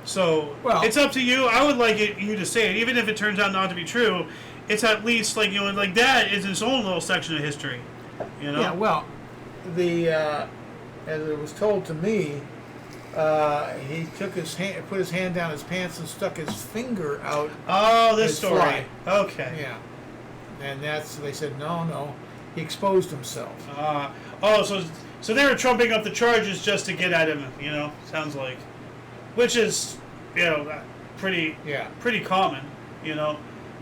So it's up to you. I would like you to say it, even if it turns out not to be true. It's at least like that is its own little section of history, Yeah. Well, as it was told to me, he took put his hand down his pants and stuck his finger out. Oh, this story. Fly. Okay. Yeah. And they said no, he exposed himself. So they were trumping up the charges just to get at him. Sounds like, which is pretty common.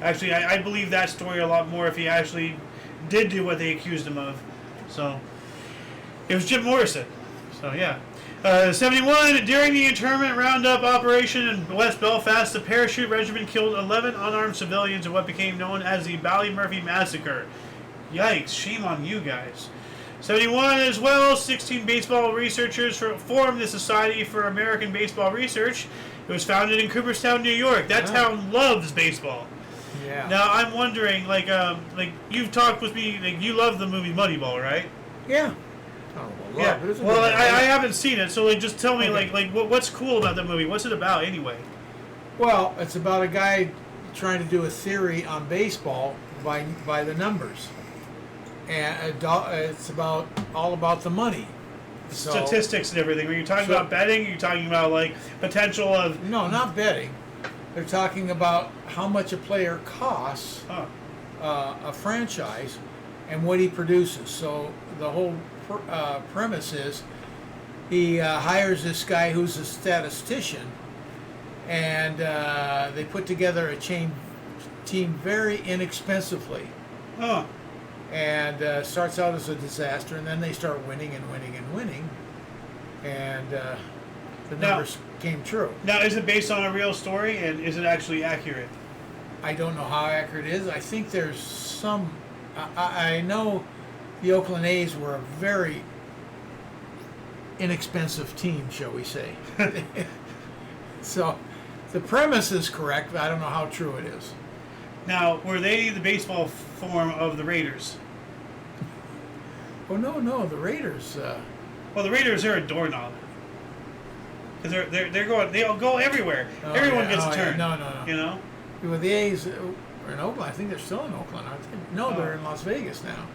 Actually, I believe that story a lot more if he actually did do what they accused him of. So, it was Jim Morrison. So, yeah. 71, during the internment roundup operation in West Belfast, the parachute regiment killed 11 unarmed civilians in what became known as the Ballymurphy Massacre. Yikes, shame on you guys. 71 as well, 16 baseball researchers formed the Society for American Baseball Research. It was founded in Cooperstown, New York. That town loves baseball. Yeah. Now I'm wondering, like you've talked with me, like you love the movie Moneyball, right? Yeah. Well, I haven't seen it, so just tell me, what's cool about that movie? What's it about anyway? Well, it's about a guy trying to do a theory on baseball by the numbers, and it's all about the money. Statistics and everything. Are you talking about betting? Are you talking about potential of? No, not betting. They're talking about how much a player costs a franchise and what he produces. So the whole premise is he hires this guy who's a statistician, and they put together a team very inexpensively. And starts out as a disaster, and then they start winning and winning and winning, and the numbers came true. Now, is it based on a real story, and is it actually accurate? I don't know how accurate it is. I think there's some. I know the Oakland A's were a very inexpensive team, shall we say. So the premise is correct, but I don't know how true it is. Now, were they the baseball form of the Raiders? Oh, no, the Raiders. Well, the Raiders are a doorknob. Because they all go everywhere. Everyone gets a turn. No. You know? Well, the A's are in Oakland. I think they're still in Oakland, aren't they? No, they're in Las Vegas now.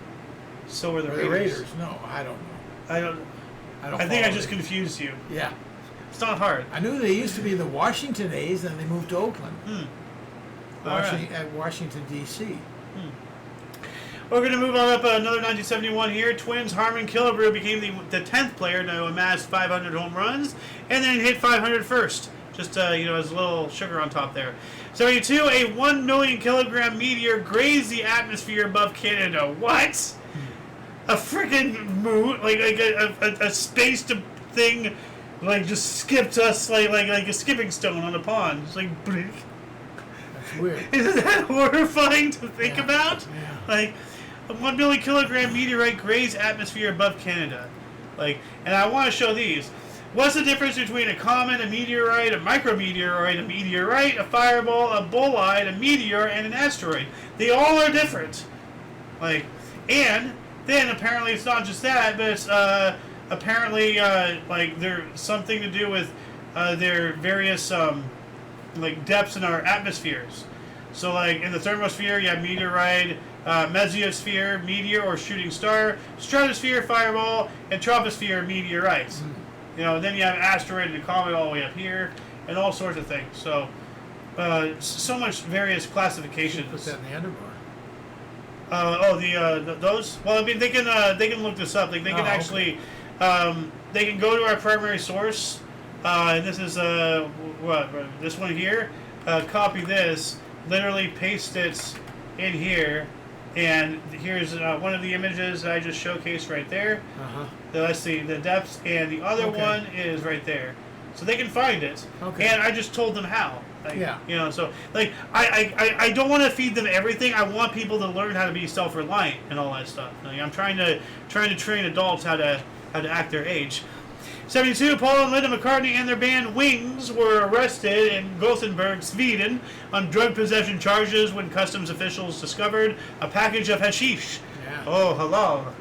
So were the Or Raiders. the Raiders. No, I don't know. I think I just confused you. Yeah. It's not hard. I knew they used to be the Washington A's, and they moved to Oakland. At Washington, D.C. We're going to move on up another 1971 here. Twins Harmon Killebrew became the 10th player to amass 500 home runs, and then hit 500 first. Just, as a little sugar on top there. 72, a 1 million kilogram meteor grazed the atmosphere above Canada. What? A freaking moon, like a spaced thing, like just skipped us like a skipping stone on a pond. It's like, bleak. That's weird. Isn't that horrifying to think about? Yeah. Like, a 1 million kilogram meteorite grazed atmosphere above Canada. Like, and I want to show these. What's the difference between a comet, a meteorite, a micrometeorite, a fireball, a bolide, a meteor, and an asteroid? They all are different. Like, and then apparently it's not just that, but it's apparently there's something to do with their various like depths in our atmospheres. So like in the thermosphere, you have meteorite, mesosphere, meteor or shooting star, stratosphere, fireball, and troposphere, meteorites. Then you have asteroid and comet all the way up here, and all sorts of things. So, so much various classifications. Put that in the underbar. Those. Well, I mean, they can look this up. Like they can actually, they can go to our primary source, and this is this one here. Copy this, literally paste it in here, and here's one of the images I just showcased right there. Let's see the depths, and the other one is right there, so they can find it. And I just told them how. Like, so like I don't want to feed them everything. I want people to learn how to be self-reliant and all that stuff. Like, I'm trying to train adults how to act their age. 72, Paul and Linda McCartney and their band Wings were arrested in Gothenburg, Sweden, on drug possession charges when customs officials discovered a package of hashish. Yeah. Oh, hello.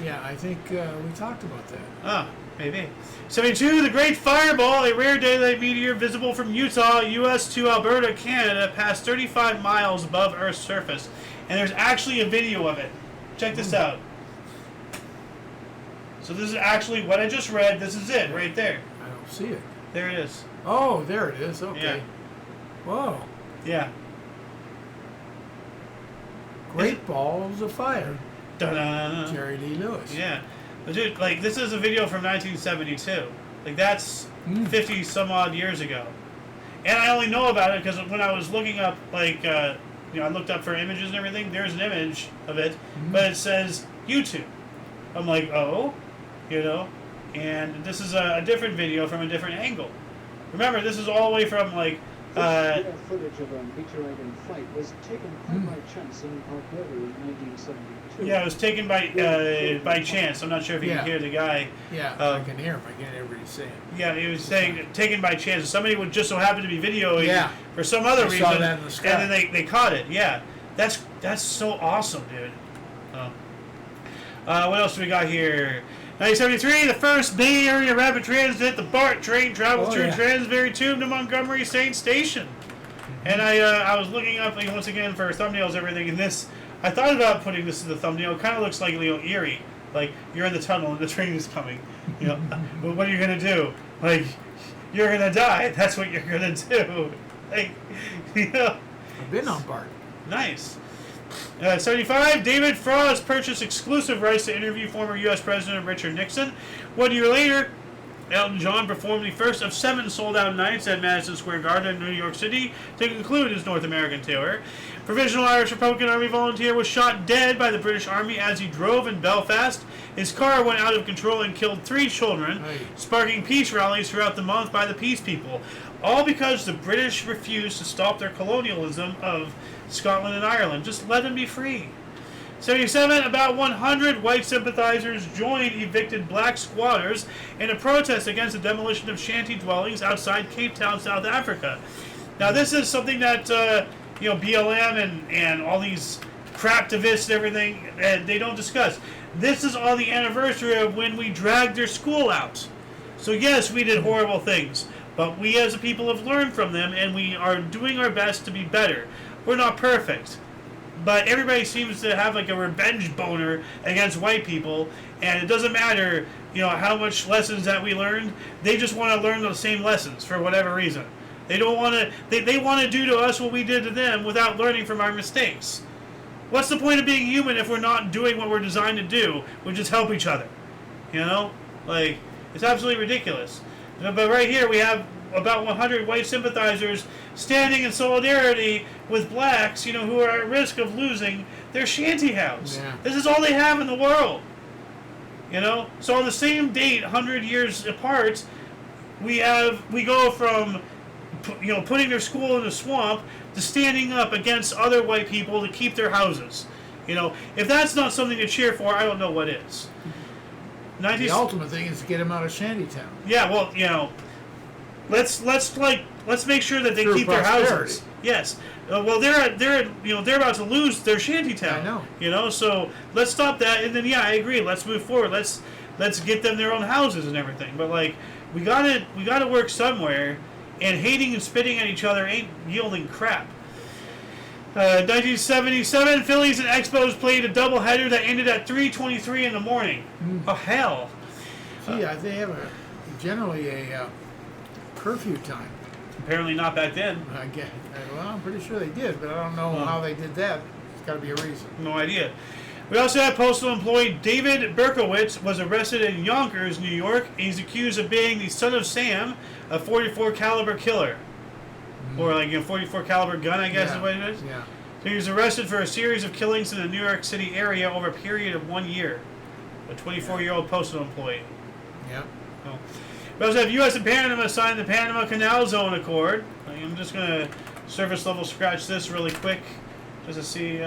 Yeah, I think we talked about that. Ah, maybe. 72, the Great Fireball, a rare daylight meteor visible from Utah, U.S. to Alberta, Canada, passed 35 miles above Earth's surface. And there's actually a video of it. Check this out. So this is actually what I just read. This is it right there. I don't see it. There it is. Oh, there it is. Okay. Yeah. Whoa. Yeah. Great balls of fire. Da-da. Jerry Lee Lewis. Yeah. But dude, like, this is a video from 1972. Like, that's 50 some odd years ago. And I only know about it because when I was looking up, like, I looked up for images and everything, there's an image of it, but it says YouTube. I'm like, oh, and this is a different video from a different angle. Remember, this is all the way from, like, This footage of a meteorite in flight was taken quite by chance in Park River in 1972. yeah, it was taken by chance. I'm not sure if you can hear the guy. Yeah, I can hear him. I can't hear everybody saying. Yeah, he was saying taken by chance. Somebody would just so happen to be videoing for some other reason, saw that in the sky. and then they caught it. Yeah, that's so awesome, dude. What else do we got here? 1973, the first Bay Area rapid transit, the BART train, travels through Transbury Tube to Montgomery Saint Station. And I was looking up once again for thumbnails and everything, and this, I thought about putting this as the thumbnail. It kind of looks like eerie, like you're in the tunnel and the train is coming. But what are you gonna do? Like, you're gonna die. That's what you're gonna do. Like, I've been on BART. Nice. 75, David Frost purchased exclusive rights to interview former U.S. President Richard Nixon. 1 year later, Elton John performed the first of 7 sold-out nights at Madison Square Garden in New York City to conclude his North American tour. Provisional Irish Republican Army volunteer was shot dead by the British Army as he drove in Belfast. His car went out of control and killed 3 children, sparking peace rallies throughout the month by the Peace People. All because the British refused to stop their colonialism of Scotland and Ireland. Just let them be free. 77, about 100 white sympathizers joined evicted black squatters in a protest against the demolition of shanty dwellings outside Cape Town, South Africa. Now, this is something that, BLM and all these craptivists and everything, they don't discuss. This is on the anniversary of when we dragged their school out. So, yes, we did horrible things, but we as a people have learned from them, and we are doing our best to be better. We're not perfect. But everybody seems to have like a revenge boner against white people, and it doesn't matter, how much lessons that we learned. They just want to learn those same lessons for whatever reason. They don't want to. They want to do to us what we did to them without learning from our mistakes. What's the point of being human if we're not doing what we're designed to do, which is help each other? It's absolutely ridiculous. But right here we have about 100 white sympathizers standing in solidarity with blacks, who are at risk of losing their shanty house. Yeah. This is all they have in the world. So on the same date, 100 years apart, we go from putting their school in a swamp to standing up against other white people to keep their houses. If that's not something to cheer for, I don't know what is. The ultimate thing is to get them out of shantytown. Yeah, well, let's make sure that they Through keep prosperity. their houses. Yes. They're about to lose their shantytown. I know. So let's stop that, and then I agree. Let's move forward. Let's get them their own houses and everything. But we gotta work somewhere, and hating and spitting at each other ain't yielding crap. 1977, Phillies and Expos played a doubleheader that ended at 3:23 in the morning. Oh hell! They have generally a curfew time. Apparently not back then. I'm pretty sure they did, but I don't know how they did that. There's got to be a reason. No idea. We also have postal employee David Berkowitz was arrested in Yonkers, New York. He's accused of being the son of Sam, a .44 caliber killer. Or like a .44 caliber gun, I guess is what it is. Yeah. So he was arrested for a series of killings in the New York City area over a period of 1 year. A 24-year-old postal employee. Yep. Oh. We also have U.S. and Panama signed the Panama Canal Zone Accord. I'm just going to surface level scratch this really quick just to see.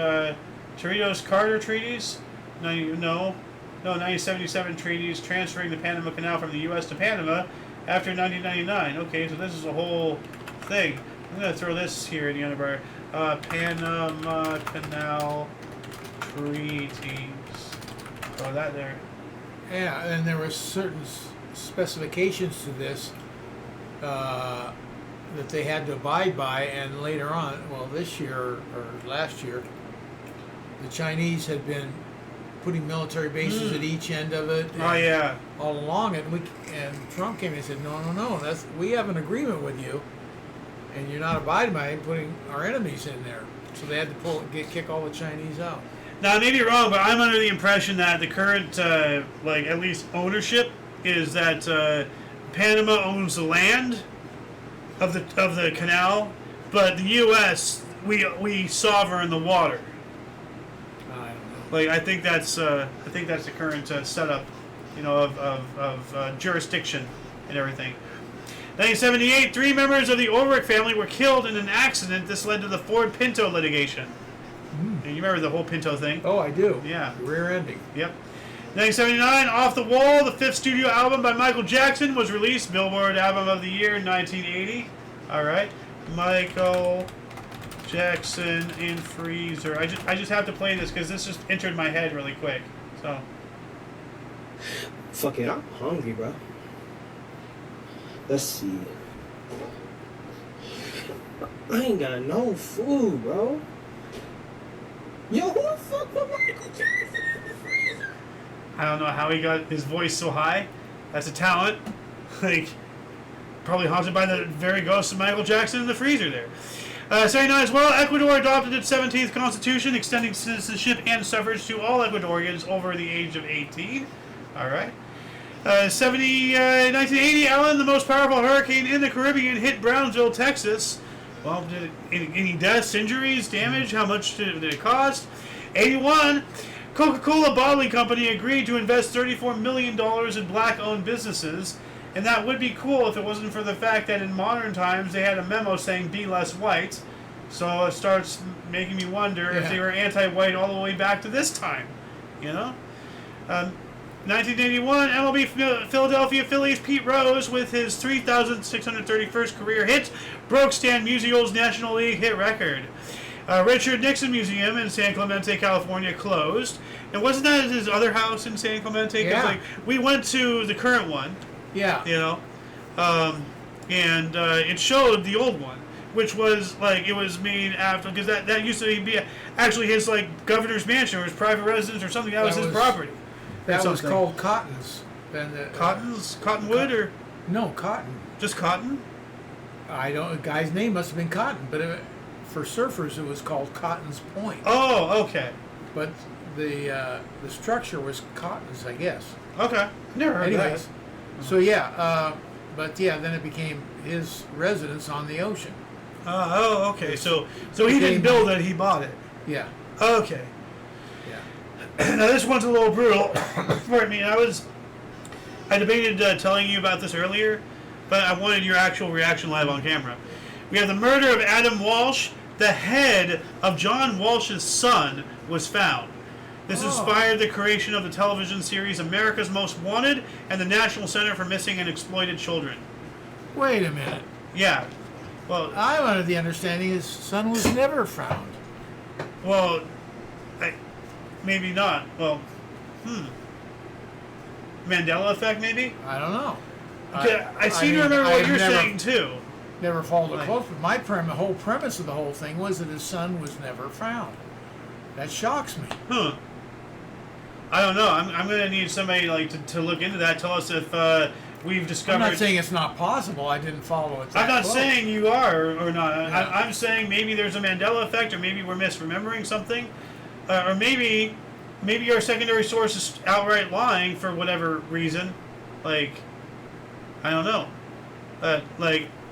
Torrijos-Carter treaties? No, 1977 treaties transferring the Panama Canal from the U.S. to Panama after 1999. Okay, so this is a whole thing. I'm going to throw this here in the end of our Panama Canal treaties. Throw that there. Yeah, and there were certain specifications to this that they had to abide by, and later on, this year or last year, the Chinese had been putting military bases at each end of it. All along it, and Trump came in and said, no, we have an agreement with you, and you're not abiding by it, putting our enemies in there. So they had to kick all the Chinese out. Now, I may be wrong, but I'm under the impression that the current, at least ownership is that Panama owns the land of the canal, but the U.S. we sovereign the water. I think that's the current setup, of jurisdiction and everything. 1978, 3 members of the Ulrich family were killed in an accident. This led to the Ford Pinto litigation. And you remember the whole Pinto thing? Oh, I do. Yeah. Rear ending. Yep. 1979, Off the Wall, the 5th studio album by Michael Jackson, was released. Billboard Album of the Year, 1980. All right. Michael Jackson in Freezer. I just have to play this because this just entered my head really quick. So. Fuck it, I'm hungry, bro. Let's see. I ain't got no food, bro. Yo, who the fuck put Michael Jackson in the freezer? I don't know how he got his voice so high. That's a talent. Probably haunted by the very ghost of Michael Jackson in the freezer there. 79 as well, Ecuador adopted its 17th constitution, extending citizenship and suffrage to all Ecuadorians over the age of 18. All right. 1980, Ellen, the most powerful hurricane in the Caribbean, hit Brownsville, Texas. Well, any deaths, injuries, damage? How much did it cost? 81, Coca-Cola Bottling Company agreed to invest $34 million in black-owned businesses. And that would be cool if it wasn't for the fact that in modern times they had a memo saying be less white. So it starts making me wonder if they were anti-white all the way back to this time. You know? 1981, MLB Philadelphia Phillies Pete Rose, with his 3,631st career hit, broke Stan Musial's National League hit record. Richard Nixon Museum in San Clemente, California, closed. And wasn't that his other house in San Clemente? Yeah. Like, we went to the current one. Yeah. You know? And it showed the old one, which was, like, it was made after, because that used to be actually his, like, governor's mansion or his private residence or something. That was his property. That was called Cotton's. Cottonwood, or? No, Cotton. Just Cotton? I don't. The guy's name must have been Cotton, but for surfers, it was called Cotton's Point. Oh, okay. But the structure was Cotton's, I guess. Okay. Never heard Anyways, of that. so then it became his residence on the ocean. Oh, okay. So he didn't build it; he bought it. Yeah. Okay. Yeah. Now this one's a little brutal. Pardon me. I debated telling you about this earlier, but I wanted your actual reaction live on camera. We have the murder of Adam Walsh. The head of John Walsh's son was found. This inspired the creation of the television series America's Most Wanted and the National Center for Missing and Exploited Children. Wait a minute. Yeah. Well, I'm under the understanding his son was never found. Well, maybe not. Well, Mandela effect, maybe? I don't know. I seem to remember what you're saying, too. Never followed it close, but my whole premise of the whole thing was that his son was never found. That shocks me. Huh. I don't know. I'm going to need somebody to look into that. Tell us if we've discovered... I'm not saying it's not possible. I didn't follow it that I'm not close. saying you are or not. Yeah. I'm saying maybe there's a Mandela effect, or maybe we're misremembering something. Or maybe our secondary source is outright lying for whatever reason. Like, I don't know.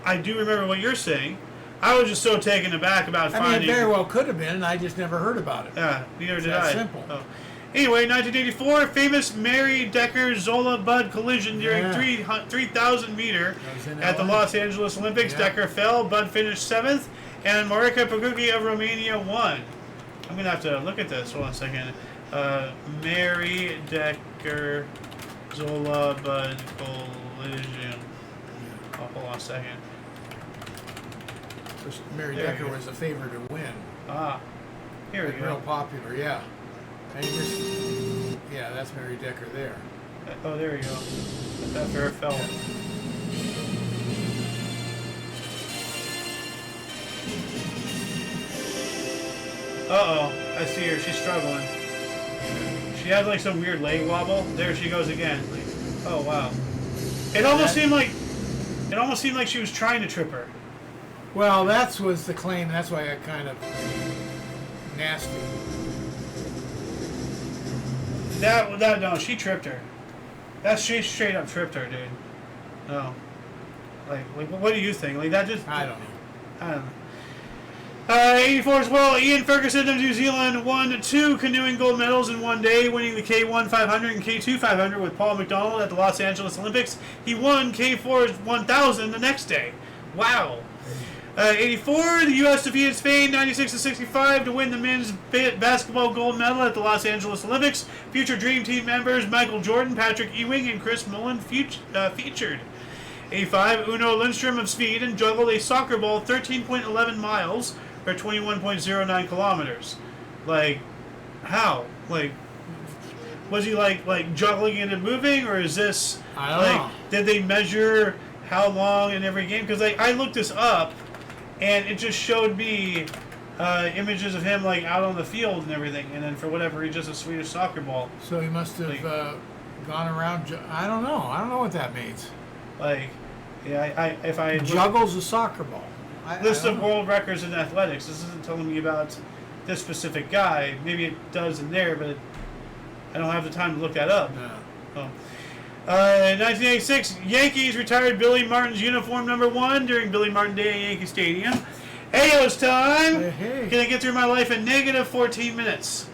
I do remember what you're saying. I was just so taken aback about finding... I mean, it very well could have been, and I just never heard about it. Yeah, neither did that I. simple. Oh. Anyway, 1984, famous Mary Decker Zola Budd collision during 3,000 meter at the Los Angeles Olympics. Yeah. Decker fell, Budd finished 7th, and Marika Pagugi of Romania won. I'm going to have to look at this. Hold on a second. Mary Decker Zola Budd collision. Oh, hold on a second. Mary Decker was a favorite to win. Here we Real go. popular, yeah. And that's Mary Decker there. Oh, there you go. That's after it fell. Uh-oh. I see her. She's struggling. She has like some weird leg wobble. There she goes again. Like, oh wow. It almost seemed like she was trying to trip her. Well, that was the claim. That's why I kind of nasty. No, she tripped her. She straight up tripped her, dude. No. Like, what do you think? Like, that just... I don't know. I don't know. 84 as well. Ian Ferguson of New Zealand won 2 canoeing gold medals in one day, winning the K1 500 and K2 500 with Paul McDonald at the Los Angeles Olympics. He won K4 1000 the next day. Wow. 84, the U.S. defeated Spain 96-65 to win the men's basketball gold medal at the Los Angeles Olympics. Future Dream Team members Michael Jordan, Patrick Ewing, and Chris Mullin featured. 85, Uno Lindstrom of Sweden juggled a soccer ball 13.11 miles or 21.09 kilometers. Like, how? Like, was he like juggling it and moving, or is this... I don't know. Did they measure how long in every game? Because I looked this up, and it just showed me images of him like out on the field and everything, and then for whatever reason, just a Swedish soccer ball. So he must have gone around. I don't know. I don't know what that means. Like, yeah, if I juggles a soccer ball. List of world records in athletics. This isn't telling me about this specific guy. Maybe it does in there, but I don't have the time to look that up. No. Oh. 1986, Yankees retired Billy Martin's uniform #1 during Billy Martin Day at Yankee Stadium. Ayo's time! Hey. Can I get through my life in negative 14 minutes?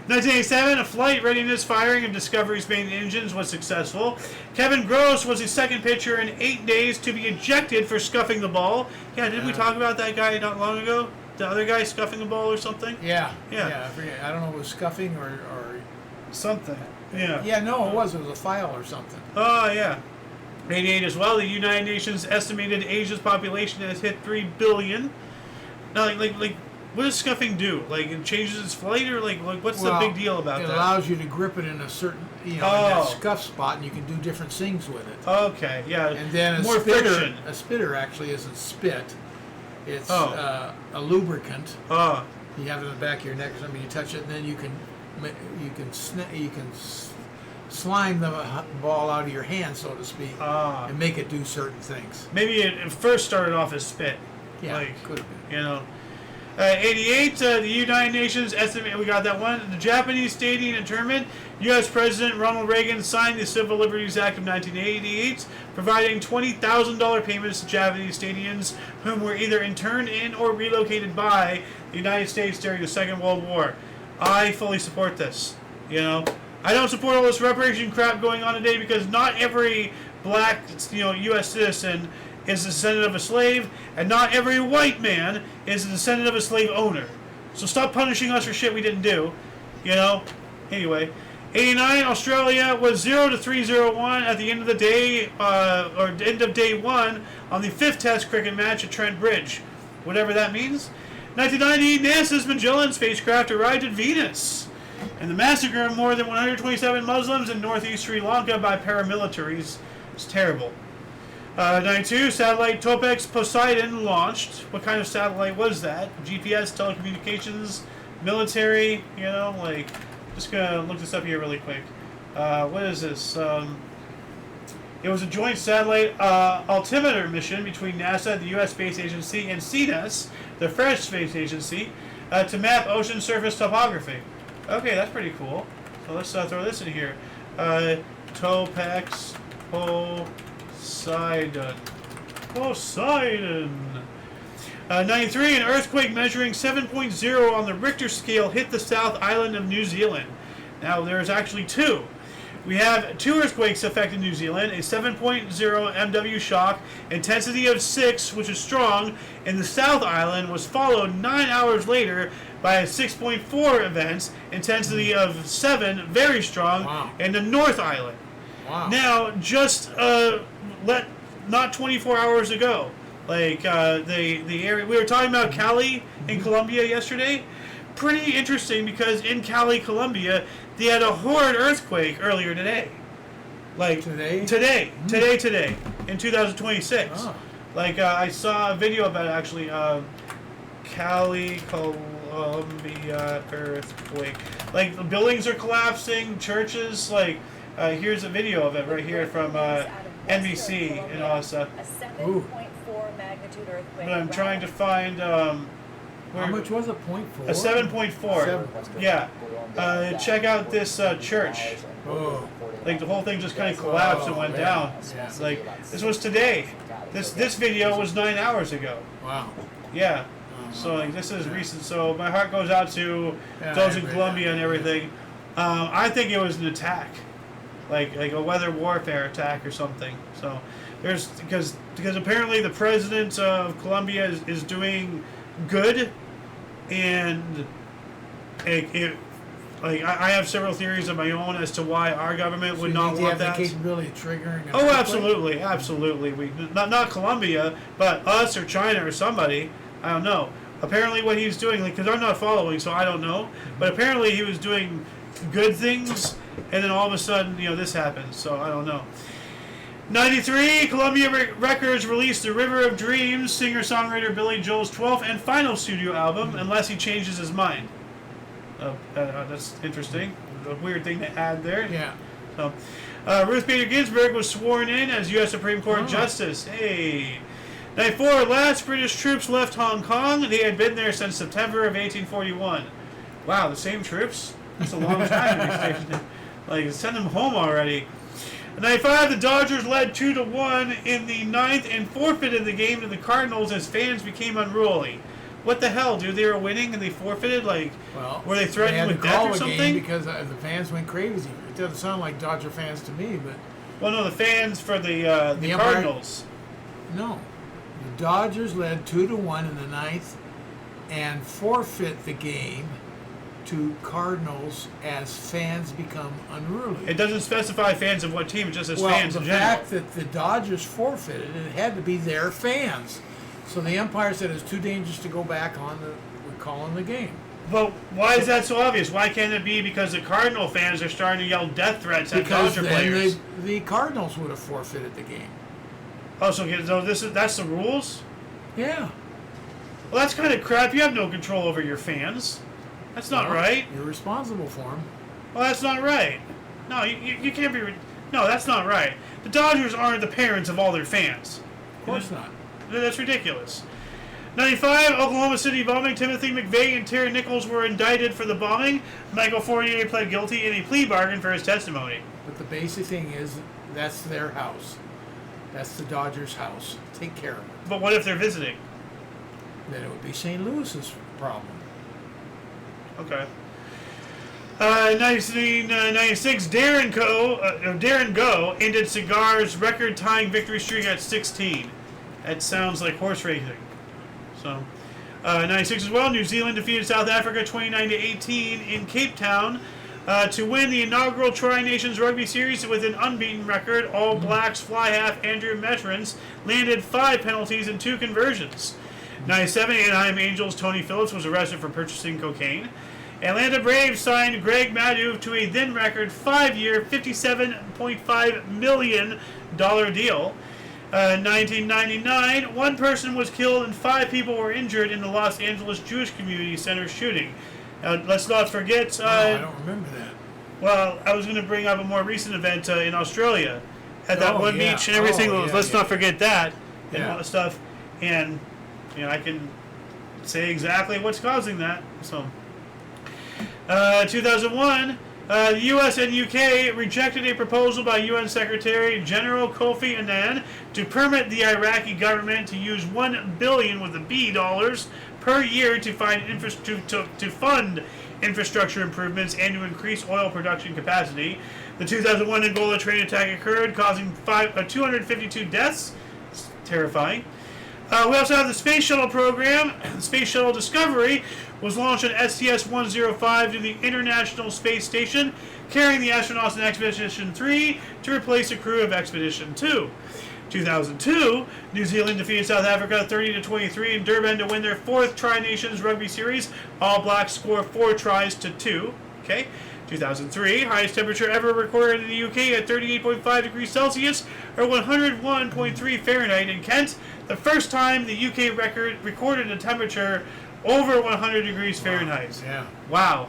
1987, a flight readiness firing of Discovery's main engines was successful. Kevin Gross was the second pitcher in 8 days to be ejected for scuffing the ball. Yeah, didn't we talk about that guy not long ago? The other guy scuffing the ball or something? Yeah. Yeah. I forget. I don't know if it was scuffing or Something. Yeah. Yeah, no, it was. It was a file or something. Oh, yeah. 88 as well. The United Nations estimated Asia's population has hit 3 billion. Now, like, what does scuffing do? Like, it changes its flight, or like what's the big deal about it that? It allows you to grip it in a certain, in that scuff spot, and you can do different things with it. Okay, yeah. And then more friction. A spitter actually isn't spit. It's a lubricant. Oh. You have it in the back of your neck or something. You touch it, and then you can slime the ball out of your hand, so to speak, and make it do certain things. Maybe it first started off as spit. Yeah, like, could have been. 88, the United Nations estimate, we got that one. The Japanese Stadium internment, U.S. President Ronald Reagan signed the Civil Liberties Act of 1988, providing $20,000 payments to Japanese stadiums whom were either interned in or relocated by the United States during the Second World War. I fully support this. I don't support all this reparation crap going on today, because not every black, U.S. citizen is the descendant of a slave, and not every white man is the descendant of a slave owner. So stop punishing us for shit we didn't do. Anyway, 89, Australia was 0-3-0-1 at the end of the day, or end of day one, on the 5th Test cricket match at Trent Bridge, whatever that means. 1990, NASA's Magellan spacecraft arrived at Venus, and the massacre of more than 127 Muslims in northeast Sri Lanka by paramilitaries is terrible. 92, satellite Topex Poseidon launched. What kind of satellite was that? GPS, telecommunications, military, just gonna look this up here really quick. What is this? It was a joint satellite altimeter mission between NASA, the U.S. Space Agency, and CNES, the French Space Agency, to map ocean surface topography. Okay, that's pretty cool. So let's throw this in here. Topex Poseidon. 93, an earthquake measuring 7.0 on the Richter scale hit the South Island of New Zealand. Now, there's actually two. We have two earthquakes affecting New Zealand, a 7.0 MW shock, intensity of 6, which is strong, in the South Island, was followed 9 hours later by a 6.4 event, intensity of 7, very strong, in the North Island. Wow. Now, just not 24 hours ago, the area we were talking about, Cali in Colombia yesterday. Pretty interesting, because in Cali, Colombia, they had a horrid earthquake earlier today. Today, in 2026. Oh. I saw a video about it, actually. Cali, Colombia earthquake. The buildings are collapsing, churches. Here's a video of it right here from NBC in Vasa. A 7.4 magnitude earthquake. But I'm trying to find. How much was it? 0.4? A 7.4. Yeah. Check out this church. Oh. The whole thing just kind of collapsed and went down. Yeah. This was today. This video was 9 hours ago. Wow. Yeah. So this is recent. So my heart goes out to those in Colombia and everything. I think it was an attack, like a weather warfare attack or something. So there's because apparently the president of Colombia is doing good, and I have several theories of my own as to why our government would not want that. The capability of triggering. Oh, absolutely. We not Colombia, but us or China or somebody. I don't know. Apparently, what he's doing, because I'm not following, so I don't know. But apparently, he was doing good things, and then all of a sudden, this happens. So I don't know. 93, Columbia Records released The River of Dreams, singer-songwriter Billy Joel's 12th and final studio album, unless he changes his mind. That's interesting. A weird thing to add there. Yeah. So, Ruth Bader Ginsburg was sworn in as U.S. Supreme Court Justice. Hey. 94, last British troops left Hong Kong. They had been there since September of 1841. Wow, the same troops? That's a long time to be stationed there. Send them home already. 95, the Dodgers led 2-1 in the 9th and forfeited the game to the Cardinals as fans became unruly. What the hell, dude? They were winning and they forfeited? Like, Well, were they threatened had with to death call or the something? game because the fans went crazy. It doesn't sound like Dodger fans to me, but Well, no, the fans for the umpire- Cardinals. no. The Dodgers led 2-1 in the ninth and forfeit the game to Cardinals as fans become unruly. It doesn't specify fans of what team, it just says Well, fans the in general. fact that the Dodgers forfeited, it had to be their fans. So the umpire said it's too dangerous to go back on calling the game. But why is that so obvious? Why can't it be because the Cardinal fans are starting to yell death threats at Because Dodger then players? the Cardinals would have forfeited the game. Oh, so that's the rules? Yeah. Well, that's kind of crap. You have no control over your fans. That's not Well, right. You're responsible for them. Well, that's not right. No, you can't be... No, that's not right. The Dodgers aren't the parents of all their fans. Of course not. That's ridiculous. 95, Oklahoma City bombing. Timothy McVeigh and Terry Nichols were indicted for the bombing. Michael Fournier pled guilty in a plea bargain for his testimony. But the basic thing is that's their house. That's the Dodgers' house. Take care of it. But what if they're visiting? Then it would be St. Louis's problem. Okay. 1996, Darren Go ended Cigar's record-tying victory streak at 16. That sounds like horse racing. So, 96 as well. New Zealand defeated South Africa 29-18 in Cape Town to win the inaugural Tri-Nations Rugby Series with an unbeaten record. All Blacks fly half Andrew Metrans landed 5 penalties and 2 conversions. 97, Anaheim Angels Tony Phillips was arrested for purchasing cocaine. Atlanta Braves signed Greg Maddux to a then record 5-year, $57.5 million deal. 1999, 1 person was killed and 5 people were injured in the Los Angeles Jewish Community Center shooting. Let's not forget... No, I don't remember that. Well, I was going to bring up a more recent event in Australia. At that one yeah. beach and everything. Oh, Let's yeah. not forget that and Yeah. all that stuff. And, I can say exactly what's causing that. So, 2001, the U.S. and U.K. rejected a proposal by UN Secretary General Kofi Annan to permit the Iraqi government to use $1 billion with a B dollars per year to fund infrastructure improvements and to increase oil production capacity. The 2001 Angola train attack occurred, causing 252 deaths. It's terrifying. We also have the Space Shuttle program. The Space Shuttle Discovery was launched on STS-105 to the International Space Station, carrying the astronauts in Expedition 3 to replace the crew of Expedition 2. 2002, New Zealand defeated South Africa 30-23 in Durban to win their 4th Tri-Nations Rugby Series. All Blacks scored 4 tries to 2. Okay. 2003, highest temperature ever recorded in the UK at 38.5 degrees Celsius, or 101.3 Fahrenheit in Kent. The first time the UK recorded a temperature over 100 degrees Fahrenheit. Yeah. Wow.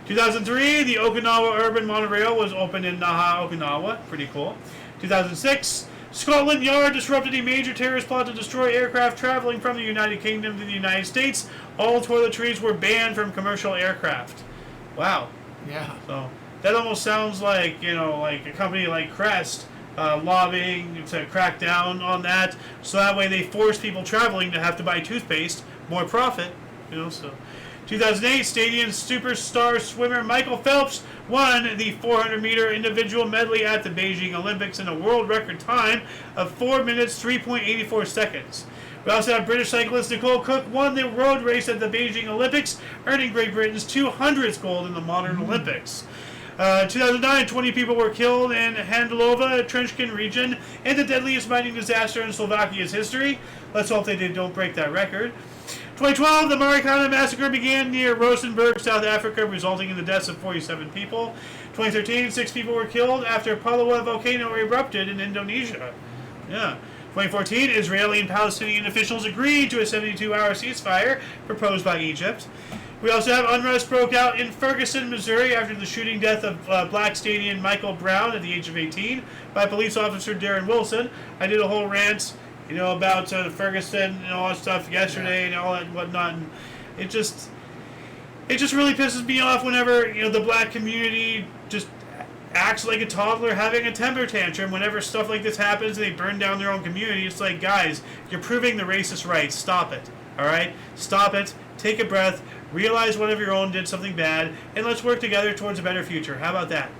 2003, the Okinawa Urban Monorail was opened in Naha, Okinawa. Pretty cool. 2006, Scotland Yard disrupted a major terrorist plot to destroy aircraft traveling from the United Kingdom to the United States. All toiletries were banned from commercial aircraft. Wow. Yeah. So that almost sounds like, like a company like Crest lobbying to crack down on that. So that way they force people traveling to have to buy toothpaste, more profit, so. 2008, Stadium superstar swimmer Michael Phelps won the 400-meter individual medley at the Beijing Olympics in a world record time of 4 minutes, 3.84 seconds. We also have British cyclist Nicole Cook won the road race at the Beijing Olympics, earning Great Britain's 200th gold in the modern Olympics. 2009, 20 people were killed in Handlova, Trenčín region, in the deadliest mining disaster in Slovakia's history. Let's hope they don't break that record. 2012, the Marikana massacre began near Rosenberg, South Africa, resulting in the deaths of 47 people. 2013, 6 people were killed after Palawa volcano erupted in Indonesia. Yeah. 2014, Israeli and Palestinian officials agreed to a 72-hour ceasefire proposed by Egypt. We also have unrest broke out in Ferguson, Missouri after the shooting death of Black Stadium Michael Brown at the age of 18 by police officer Darren Wilson. I did a whole rant, about Ferguson and all that stuff yesterday and all that and whatnot. And it just really pisses me off whenever, the black community just acts like a toddler having a temper tantrum whenever stuff like this happens and they burn down their own community. It's like, guys, you're proving the racist right. Stop it. All right, stop it. Take a breath. Realize one of your own did something bad, and let's work together towards a better future. How about that?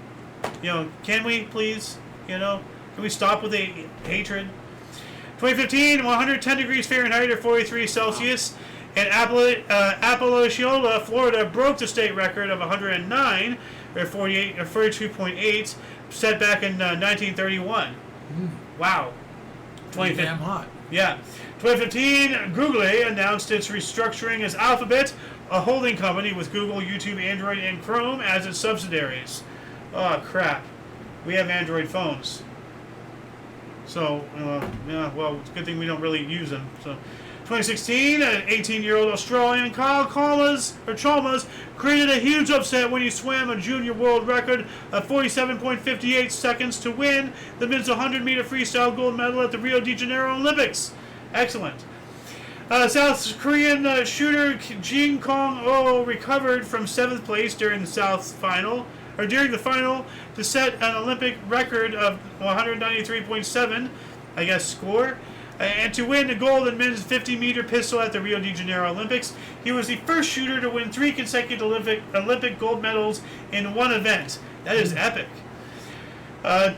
Can we please? Can we stop with the hatred? 2015, 110 degrees Fahrenheit or 43 Celsius, and Apalachicola, Florida, broke the state record of 109 or 48 or 42.8 set back in 1931. Wow. Pretty damn hot. Yeah. 2015, Google announced its restructuring as Alphabet, a holding company with Google, YouTube, Android, and Chrome as its subsidiaries. Oh, crap. We have Android phones. So, yeah, well, it's a good thing we don't really use them. So, 2016, an 18-year-old Australian, Kyle Chalmers, created a huge upset when he swam a junior world record of 47.58 seconds to win the men's 100-meter freestyle gold medal at the Rio de Janeiro Olympics. Excellent. South Korean shooter Jin Kong-oh recovered from 7th place during the final to set an Olympic record of 193.7, I guess, score, and to win the gold in men's 50-meter pistol at the Rio de Janeiro Olympics. He was the first shooter to win 3 consecutive Olympic gold medals in one event. That is epic.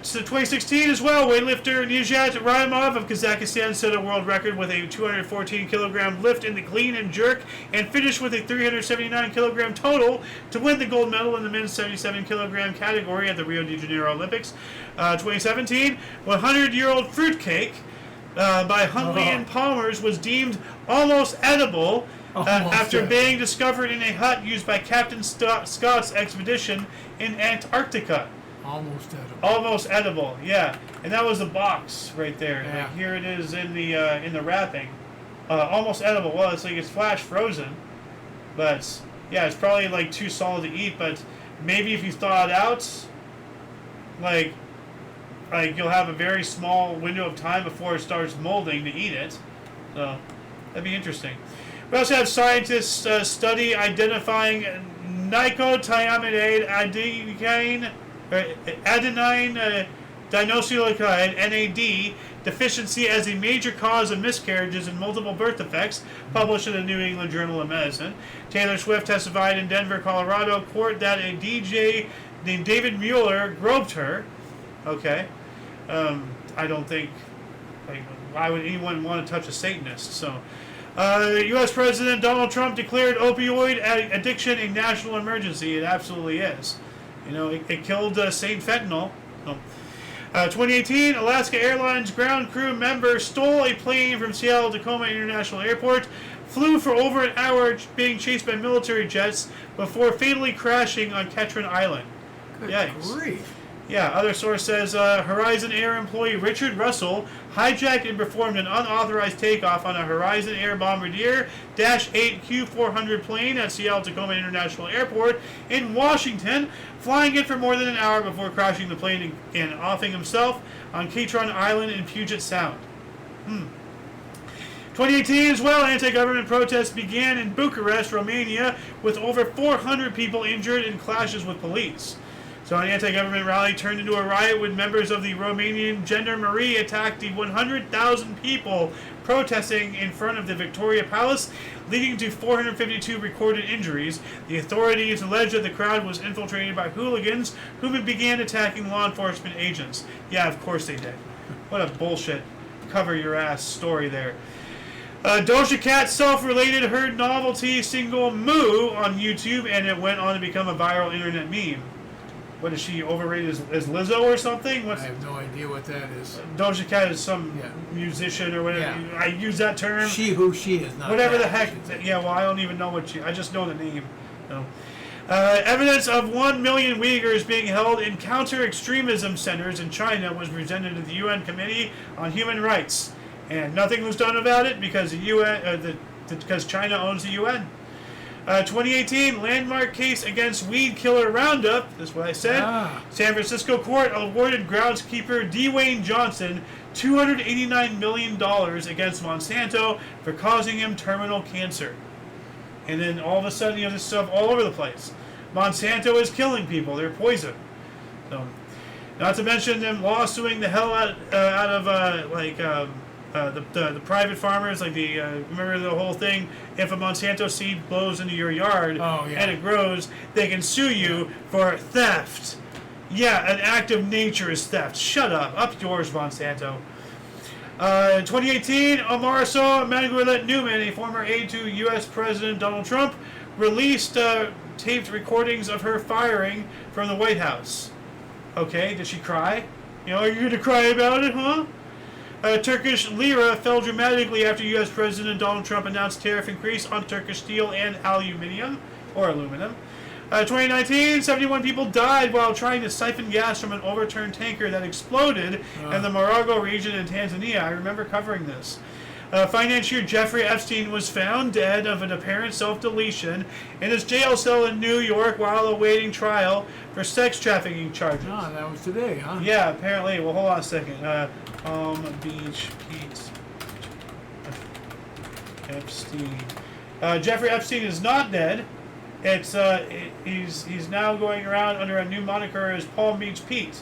So 2016 as well, weightlifter Nijat Raimov of Kazakhstan set a world record with a 214-kilogram lift in the clean and jerk and finished with a 379-kilogram total to win the gold medal in the men's 77-kilogram category at the Rio de Janeiro Olympics. 2017, 100-year-old fruitcake by Huntley and Palmer's was deemed almost edible after being discovered in a hut used by Captain Scott's expedition in Antarctica. Almost edible, yeah. And that was the box right there. Yeah. Like, here it is in the wrapping. Almost edible. Well, it's flash frozen, but yeah, it's probably like too solid to eat. But maybe if you thaw it out, like you'll have a very small window of time before it starts molding to eat it. So that'd be interesting. We also have scientists study identifying nicotinamide adenine dinucleotide (NAD) deficiency as a major cause of miscarriages and multiple birth defects, published in the New England Journal of Medicine. Taylor Swift testified in Denver, Colorado court that a DJ named David Mueller groped her. Okay. I don't think, why would anyone want to touch a Satanist? So, U.S. President Donald Trump declared opioid addiction a national emergency. It absolutely is. It killed St. Fentanyl. 2018, Alaska Airlines ground crew member stole a plane from Seattle-Tacoma International Airport, flew for over an hour being chased by military jets before fatally crashing on Ketron Island. Good Yikes. grief. Yeah, other source says Horizon Air employee Richard Russell hijacked and performed an unauthorized takeoff on a Horizon Air Bombardier Dash 8 Q400 plane at Seattle-Tacoma International Airport in Washington, flying it for more than an hour before crashing the plane and offing himself on Ketron Island in Puget Sound. 2018 as well, anti-government protests began in Bucharest, Romania, with over 400 people injured in clashes with police. So an anti-government rally turned into a riot when members of the Romanian Gendarmerie attacked the 100,000 people protesting in front of the Victoria Palace, leading to 452 recorded injuries. The authorities alleged that the crowd was infiltrated by hooligans who began attacking law enforcement agents. Yeah, of course they did. What a bullshit cover-your-ass story there. Doja Cat's self-related her novelty single Moo on YouTube, and it went on to become a viral internet meme. What is she, overrated as Lizzo or something? I have no idea what that is. Doja Cat is some musician or whatever. Yeah. I use that term. She who she is not. Whatever that. the heck. Yeah, well, I don't even know I just know the name. No. Evidence of 1 million Uyghurs being held in counter-extremism centers in China was presented to the UN Committee on Human Rights. And nothing was done about it because because China owns the UN. 2018 landmark case against weed killer Roundup. That's what I said. San Francisco court awarded groundskeeper Dwayne Johnson $289 million against Monsanto for causing him terminal cancer. And then all of a sudden, this stuff all over the place. Monsanto is killing people. They're poison. So, not to mention them lawsuing the hell out of the private farmers, like remember the whole thing, if a Monsanto seed blows into your yard and it grows, they can sue you for theft. Yeah, an act of nature is theft. Shut up yours, Monsanto. In 2018, Omarosa Manguilet Newman, a former aide to U.S. President Donald Trump, released taped recordings of her firing from the White House. Okay, did she cry? Are you going to cry about it, huh? Turkish lira fell dramatically after U.S. President Donald Trump announced tariff increase on Turkish steel and aluminum. 2019, 71 people died while trying to siphon gas from an overturned tanker that exploded in the Marago region in Tanzania. I remember covering this. Financier Jeffrey Epstein was found dead of an apparent self-deletion in his jail cell in New York while awaiting trial for sex trafficking charges. Oh, that was today, huh? Yeah, apparently. Well, hold on a second. Palm Beach Pete Epstein. Jeffrey Epstein is not dead. It's he's now going around under a new moniker as Palm Beach Pete.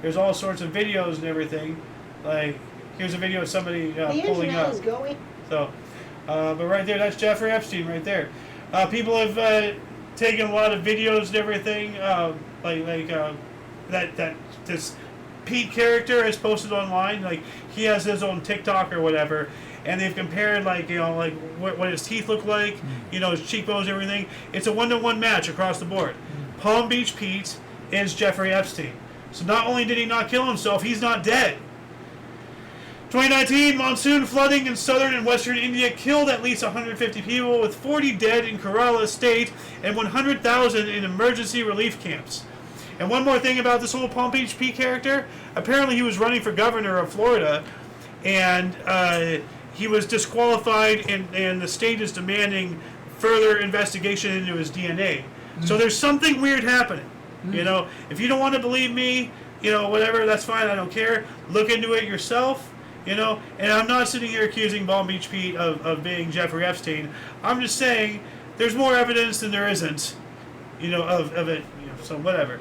There's all sorts of videos and everything. Like, here's a video of somebody pulling up. So, but right there, that's Jeffrey Epstein right there. People have taken a lot of videos and everything. That this Pete character is posted online. Like, he has his own TikTok or whatever, and they've compared what his teeth look like, his cheekbones, everything. It's a 1-to-1 match across the board. Palm Beach Pete is Jeffrey Epstein. So not only did he not kill himself, he's not dead. 2019, monsoon flooding in southern and western India killed at least 150 people, with 40 dead in Kerala state and 100,000 in emergency relief camps. And one more thing about this whole Palm Beach Pete character, apparently he was running for governor of Florida, and he was disqualified, and the state is demanding further investigation into his DNA. So there's something weird happening. If you don't want to believe me, whatever, that's fine, I don't care. Look into it yourself, and I'm not sitting here accusing Palm Beach Pete of being Jeffrey Epstein. I'm just saying there's more evidence than there isn't, of it, so whatever.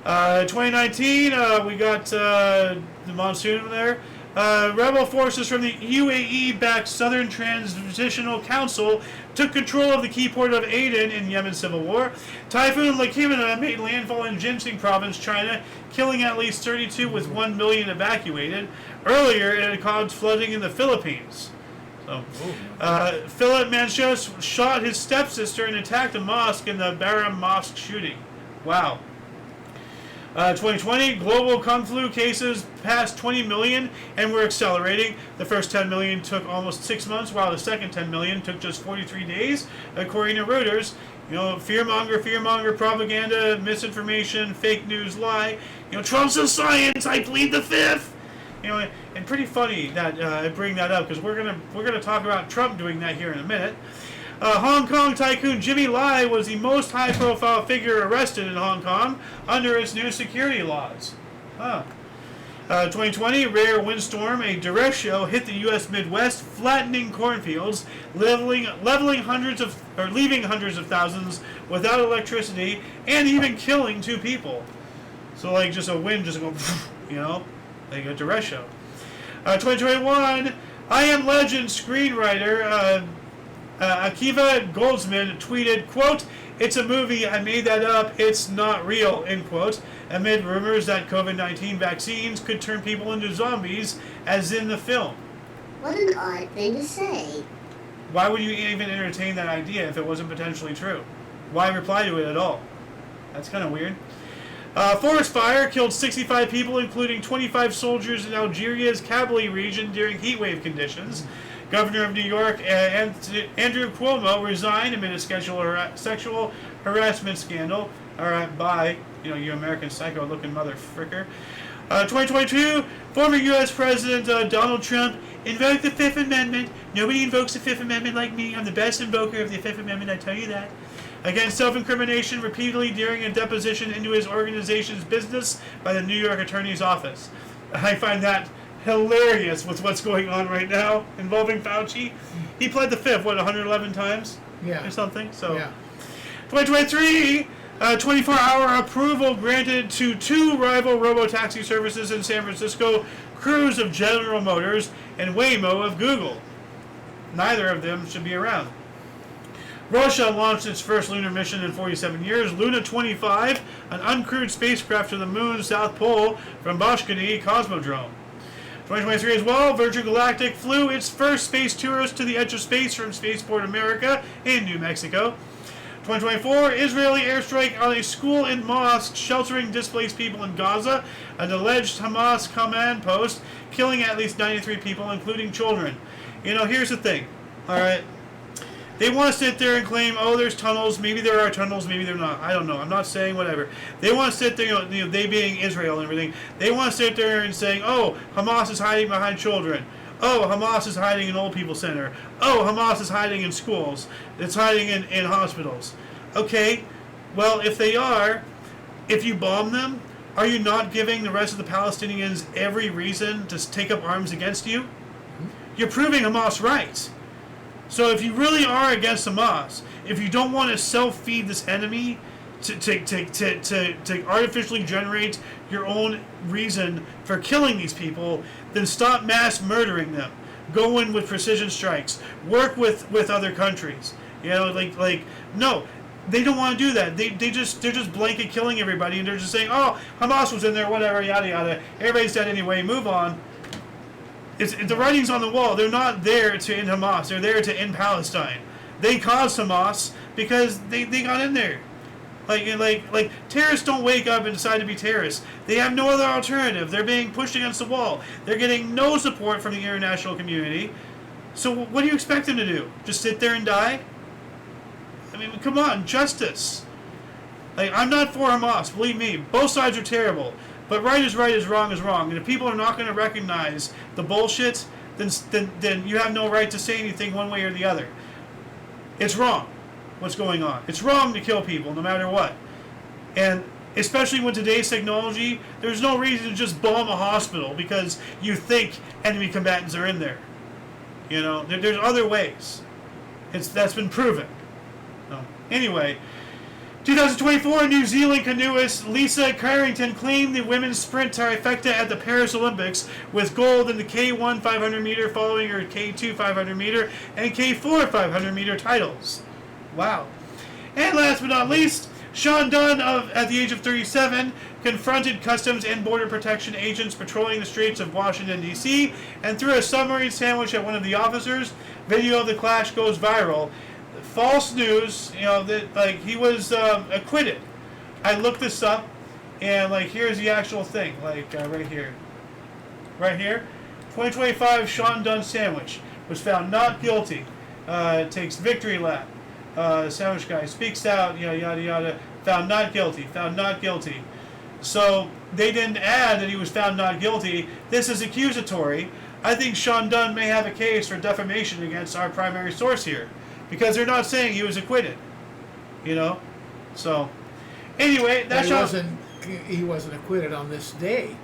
2019, we got the monsoon there. Rebel forces from the UAE-backed Southern Transitional Council took control of the key port of Aden in Yemen's civil war. Typhoon Lakimina made landfall in Jinsing province, China, killing at least 32 with 1 million evacuated. Earlier, it had caused flooding in the Philippines. So, Philip Manchos shot his stepsister and attacked a mosque in the Bahram Mosque shooting. Wow. 2020, global Kung Flu cases passed 20 million and were accelerating. The first 10 million took almost 6 months, while the second 10 million took just 43 days, according to Reuters. Fear-monger, propaganda, misinformation, fake news, lie. Trump's a science, I plead the fifth. And pretty funny that I bring that up, because we're gonna talk about Trump doing that here in a minute. Hong Kong tycoon Jimmy Lai was the most high-profile figure arrested in Hong Kong under its new security laws. 2020, rare windstorm, a derecho, hit the U.S. Midwest, flattening cornfields, leaving hundreds of thousands without electricity, and even killing 2 people. So, like, just a wind just go, like a derecho. 2021, I Am Legend screenwriter Akiva Goldsman tweeted, quote, "It's a movie, I made that up, it's not real," end quote, amid rumors that COVID-19 vaccines could turn people into zombies, as in the film. What an odd thing to say. Why would you even entertain that idea if it wasn't potentially true? Why reply to it at all? That's kind of weird. Forest fire killed 65 people, including 25 soldiers in Algeria's Kabylie region during heatwave conditions. Governor of New York, Andrew Cuomo, resigned amid a sexual harassment scandal. All right, bye. You American psycho-looking mother fricker. 2022, former U.S. President Donald Trump invoked the Fifth Amendment. Nobody invokes the Fifth Amendment like me. I'm the best invoker of the Fifth Amendment, I tell you that. Against self-incrimination repeatedly during a deposition into his organization's business by the New York Attorney's Office. I find that hilarious with what's going on right now involving Fauci. He pled the Fifth, 111 times? Yeah. Or something? So, yeah. 2023, 24-hour approval granted to 2 rival robo-taxi services in San Francisco, Cruise of General Motors and Waymo of Google. Neither of them should be around. Russia launched its first lunar mission in 47 years, Luna 25, an uncrewed spacecraft to the moon's south pole from Bashkani Cosmodrome. 2023 as well, Virgin Galactic flew its first space tourist to the edge of space from Spaceport America in New Mexico. 2024, Israeli airstrike on a school and mosque sheltering displaced people in Gaza, an alleged Hamas command post, killing at least 93 people, including children. You know, here's the thing, all right? They want to sit there and claim, oh, there's tunnels. Maybe there are tunnels. Maybe they're not. I don't know. I'm not saying whatever. They want to sit there, you know, they being Israel and everything. They want to sit there and saying, oh, Hamas is hiding behind children. Oh, Hamas is hiding in old people center. Oh, Hamas is hiding in schools. It's hiding in hospitals. Okay, well, if they are, if you bomb them, are you not giving the rest of the Palestinians every reason to take up arms against you? You're proving Hamas right. So if you really are against Hamas, if you don't want to self-feed this enemy to artificially generate your own reason for killing these people, then stop mass murdering them. Go in with precision strikes. Work with other countries. You know, like no, they don't want to do that. They're just blanket killing everybody, and they're just saying, oh, Hamas was in there, whatever, yada yada. Everybody's dead anyway. Move on. The writing's on the wall. They're not there to end Hamas. They're there to end Palestine. They caused Hamas because they got in there. Like terrorists don't wake up and decide to be terrorists. They have no other alternative. They're being pushed against the wall. They're getting no support from the international community. So what do you expect them to do? Just sit there and die? I mean, come on, justice. Like, I'm not for Hamas. Believe me, both sides are terrible. But right is wrong is wrong. And if people are not going to recognize the bullshit, then you have no right to say anything one way or the other. It's wrong what's going on. It's wrong to kill people no matter what. And especially with today's technology, there's no reason to just bomb a hospital because you think enemy combatants are in there. You know, there's other ways. That's been proven. No. Anyway, 2024, New Zealand canoeist Lisa Carrington claimed the women's sprint trifecta at the Paris Olympics with gold in the K1 500 meter following her K2 500 meter and K4 500 meter titles. Wow. And last but not least, Sean Dunn, at the age of 37, confronted Customs and Border Protection agents patrolling the streets of Washington, D.C., and threw a submarine sandwich at one of the officers. Video of the clash goes viral. False news, you know, that like he was acquitted. I looked this up, and like here's the actual thing, like right here. 2025 Sean Dunn sandwich was found not guilty. Takes victory lap. Sandwich guy speaks out, you know, yada yada. Found not guilty. So they didn't add that he was found not guilty. This is accusatory. I think Sean Dunn may have a case for defamation against our primary source here. Because they're not saying he was acquitted, you know. So, anyway, that's he wasn't acquitted on this day.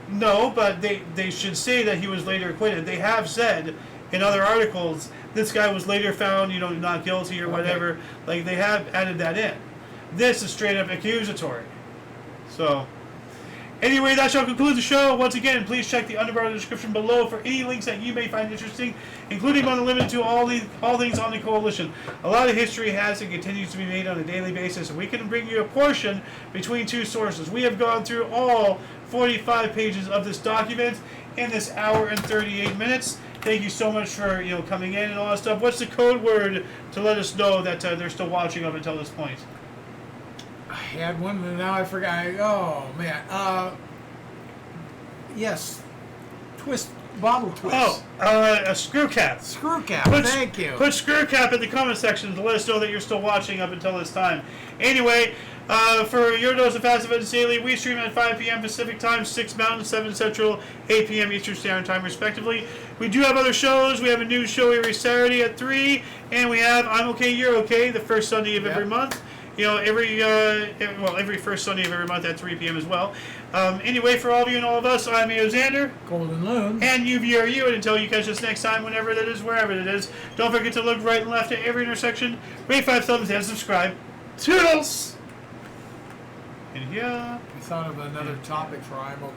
No, but they should say that he was later acquitted. They have said in other articles this guy was later found, you know, not guilty or whatever. Okay. Like they have added that in. This is straight up accusatory. So. Anyway, that shall conclude the show. Once again, please check the underbar description below for any links that you may find interesting, including but not limited to all things on the Coalition. A lot of history has and continues to be made on a daily basis, and we can bring you a portion between two sources. We have gone through all 45 pages of this document in this hour and 38 minutes. Thank you so much for coming in and all that stuff. What's the code word to let us know that they're still watching up until this point? I had one, and now I forgot. Oh man. Yes. Bottle twist. Oh, a screw cap. Screw cap. Thank you. Put screw cap in the comment section to let us know that you're still watching up until this time. Anyway, for your dose of Fast Events Daily, we stream at 5 p.m. Pacific Time, 6 Mountain, 7 Central, 8 p.m. Eastern Standard Time, respectively. We do have other shows. We have a new show every Saturday at 3, and we have I'm Okay, You're Okay, the first Sunday of every month. Every first Sunday of every month at 3 p.m. as well. Anyway, for all of you and all of us, I'm Xander. Golden Loon. And UVRU. And until you catch us next time, whenever that is, wherever it is, don't forget to look right and left at every intersection, rate 5 thumbs, and subscribe. Toodles! in here. We thought of another topic for IMO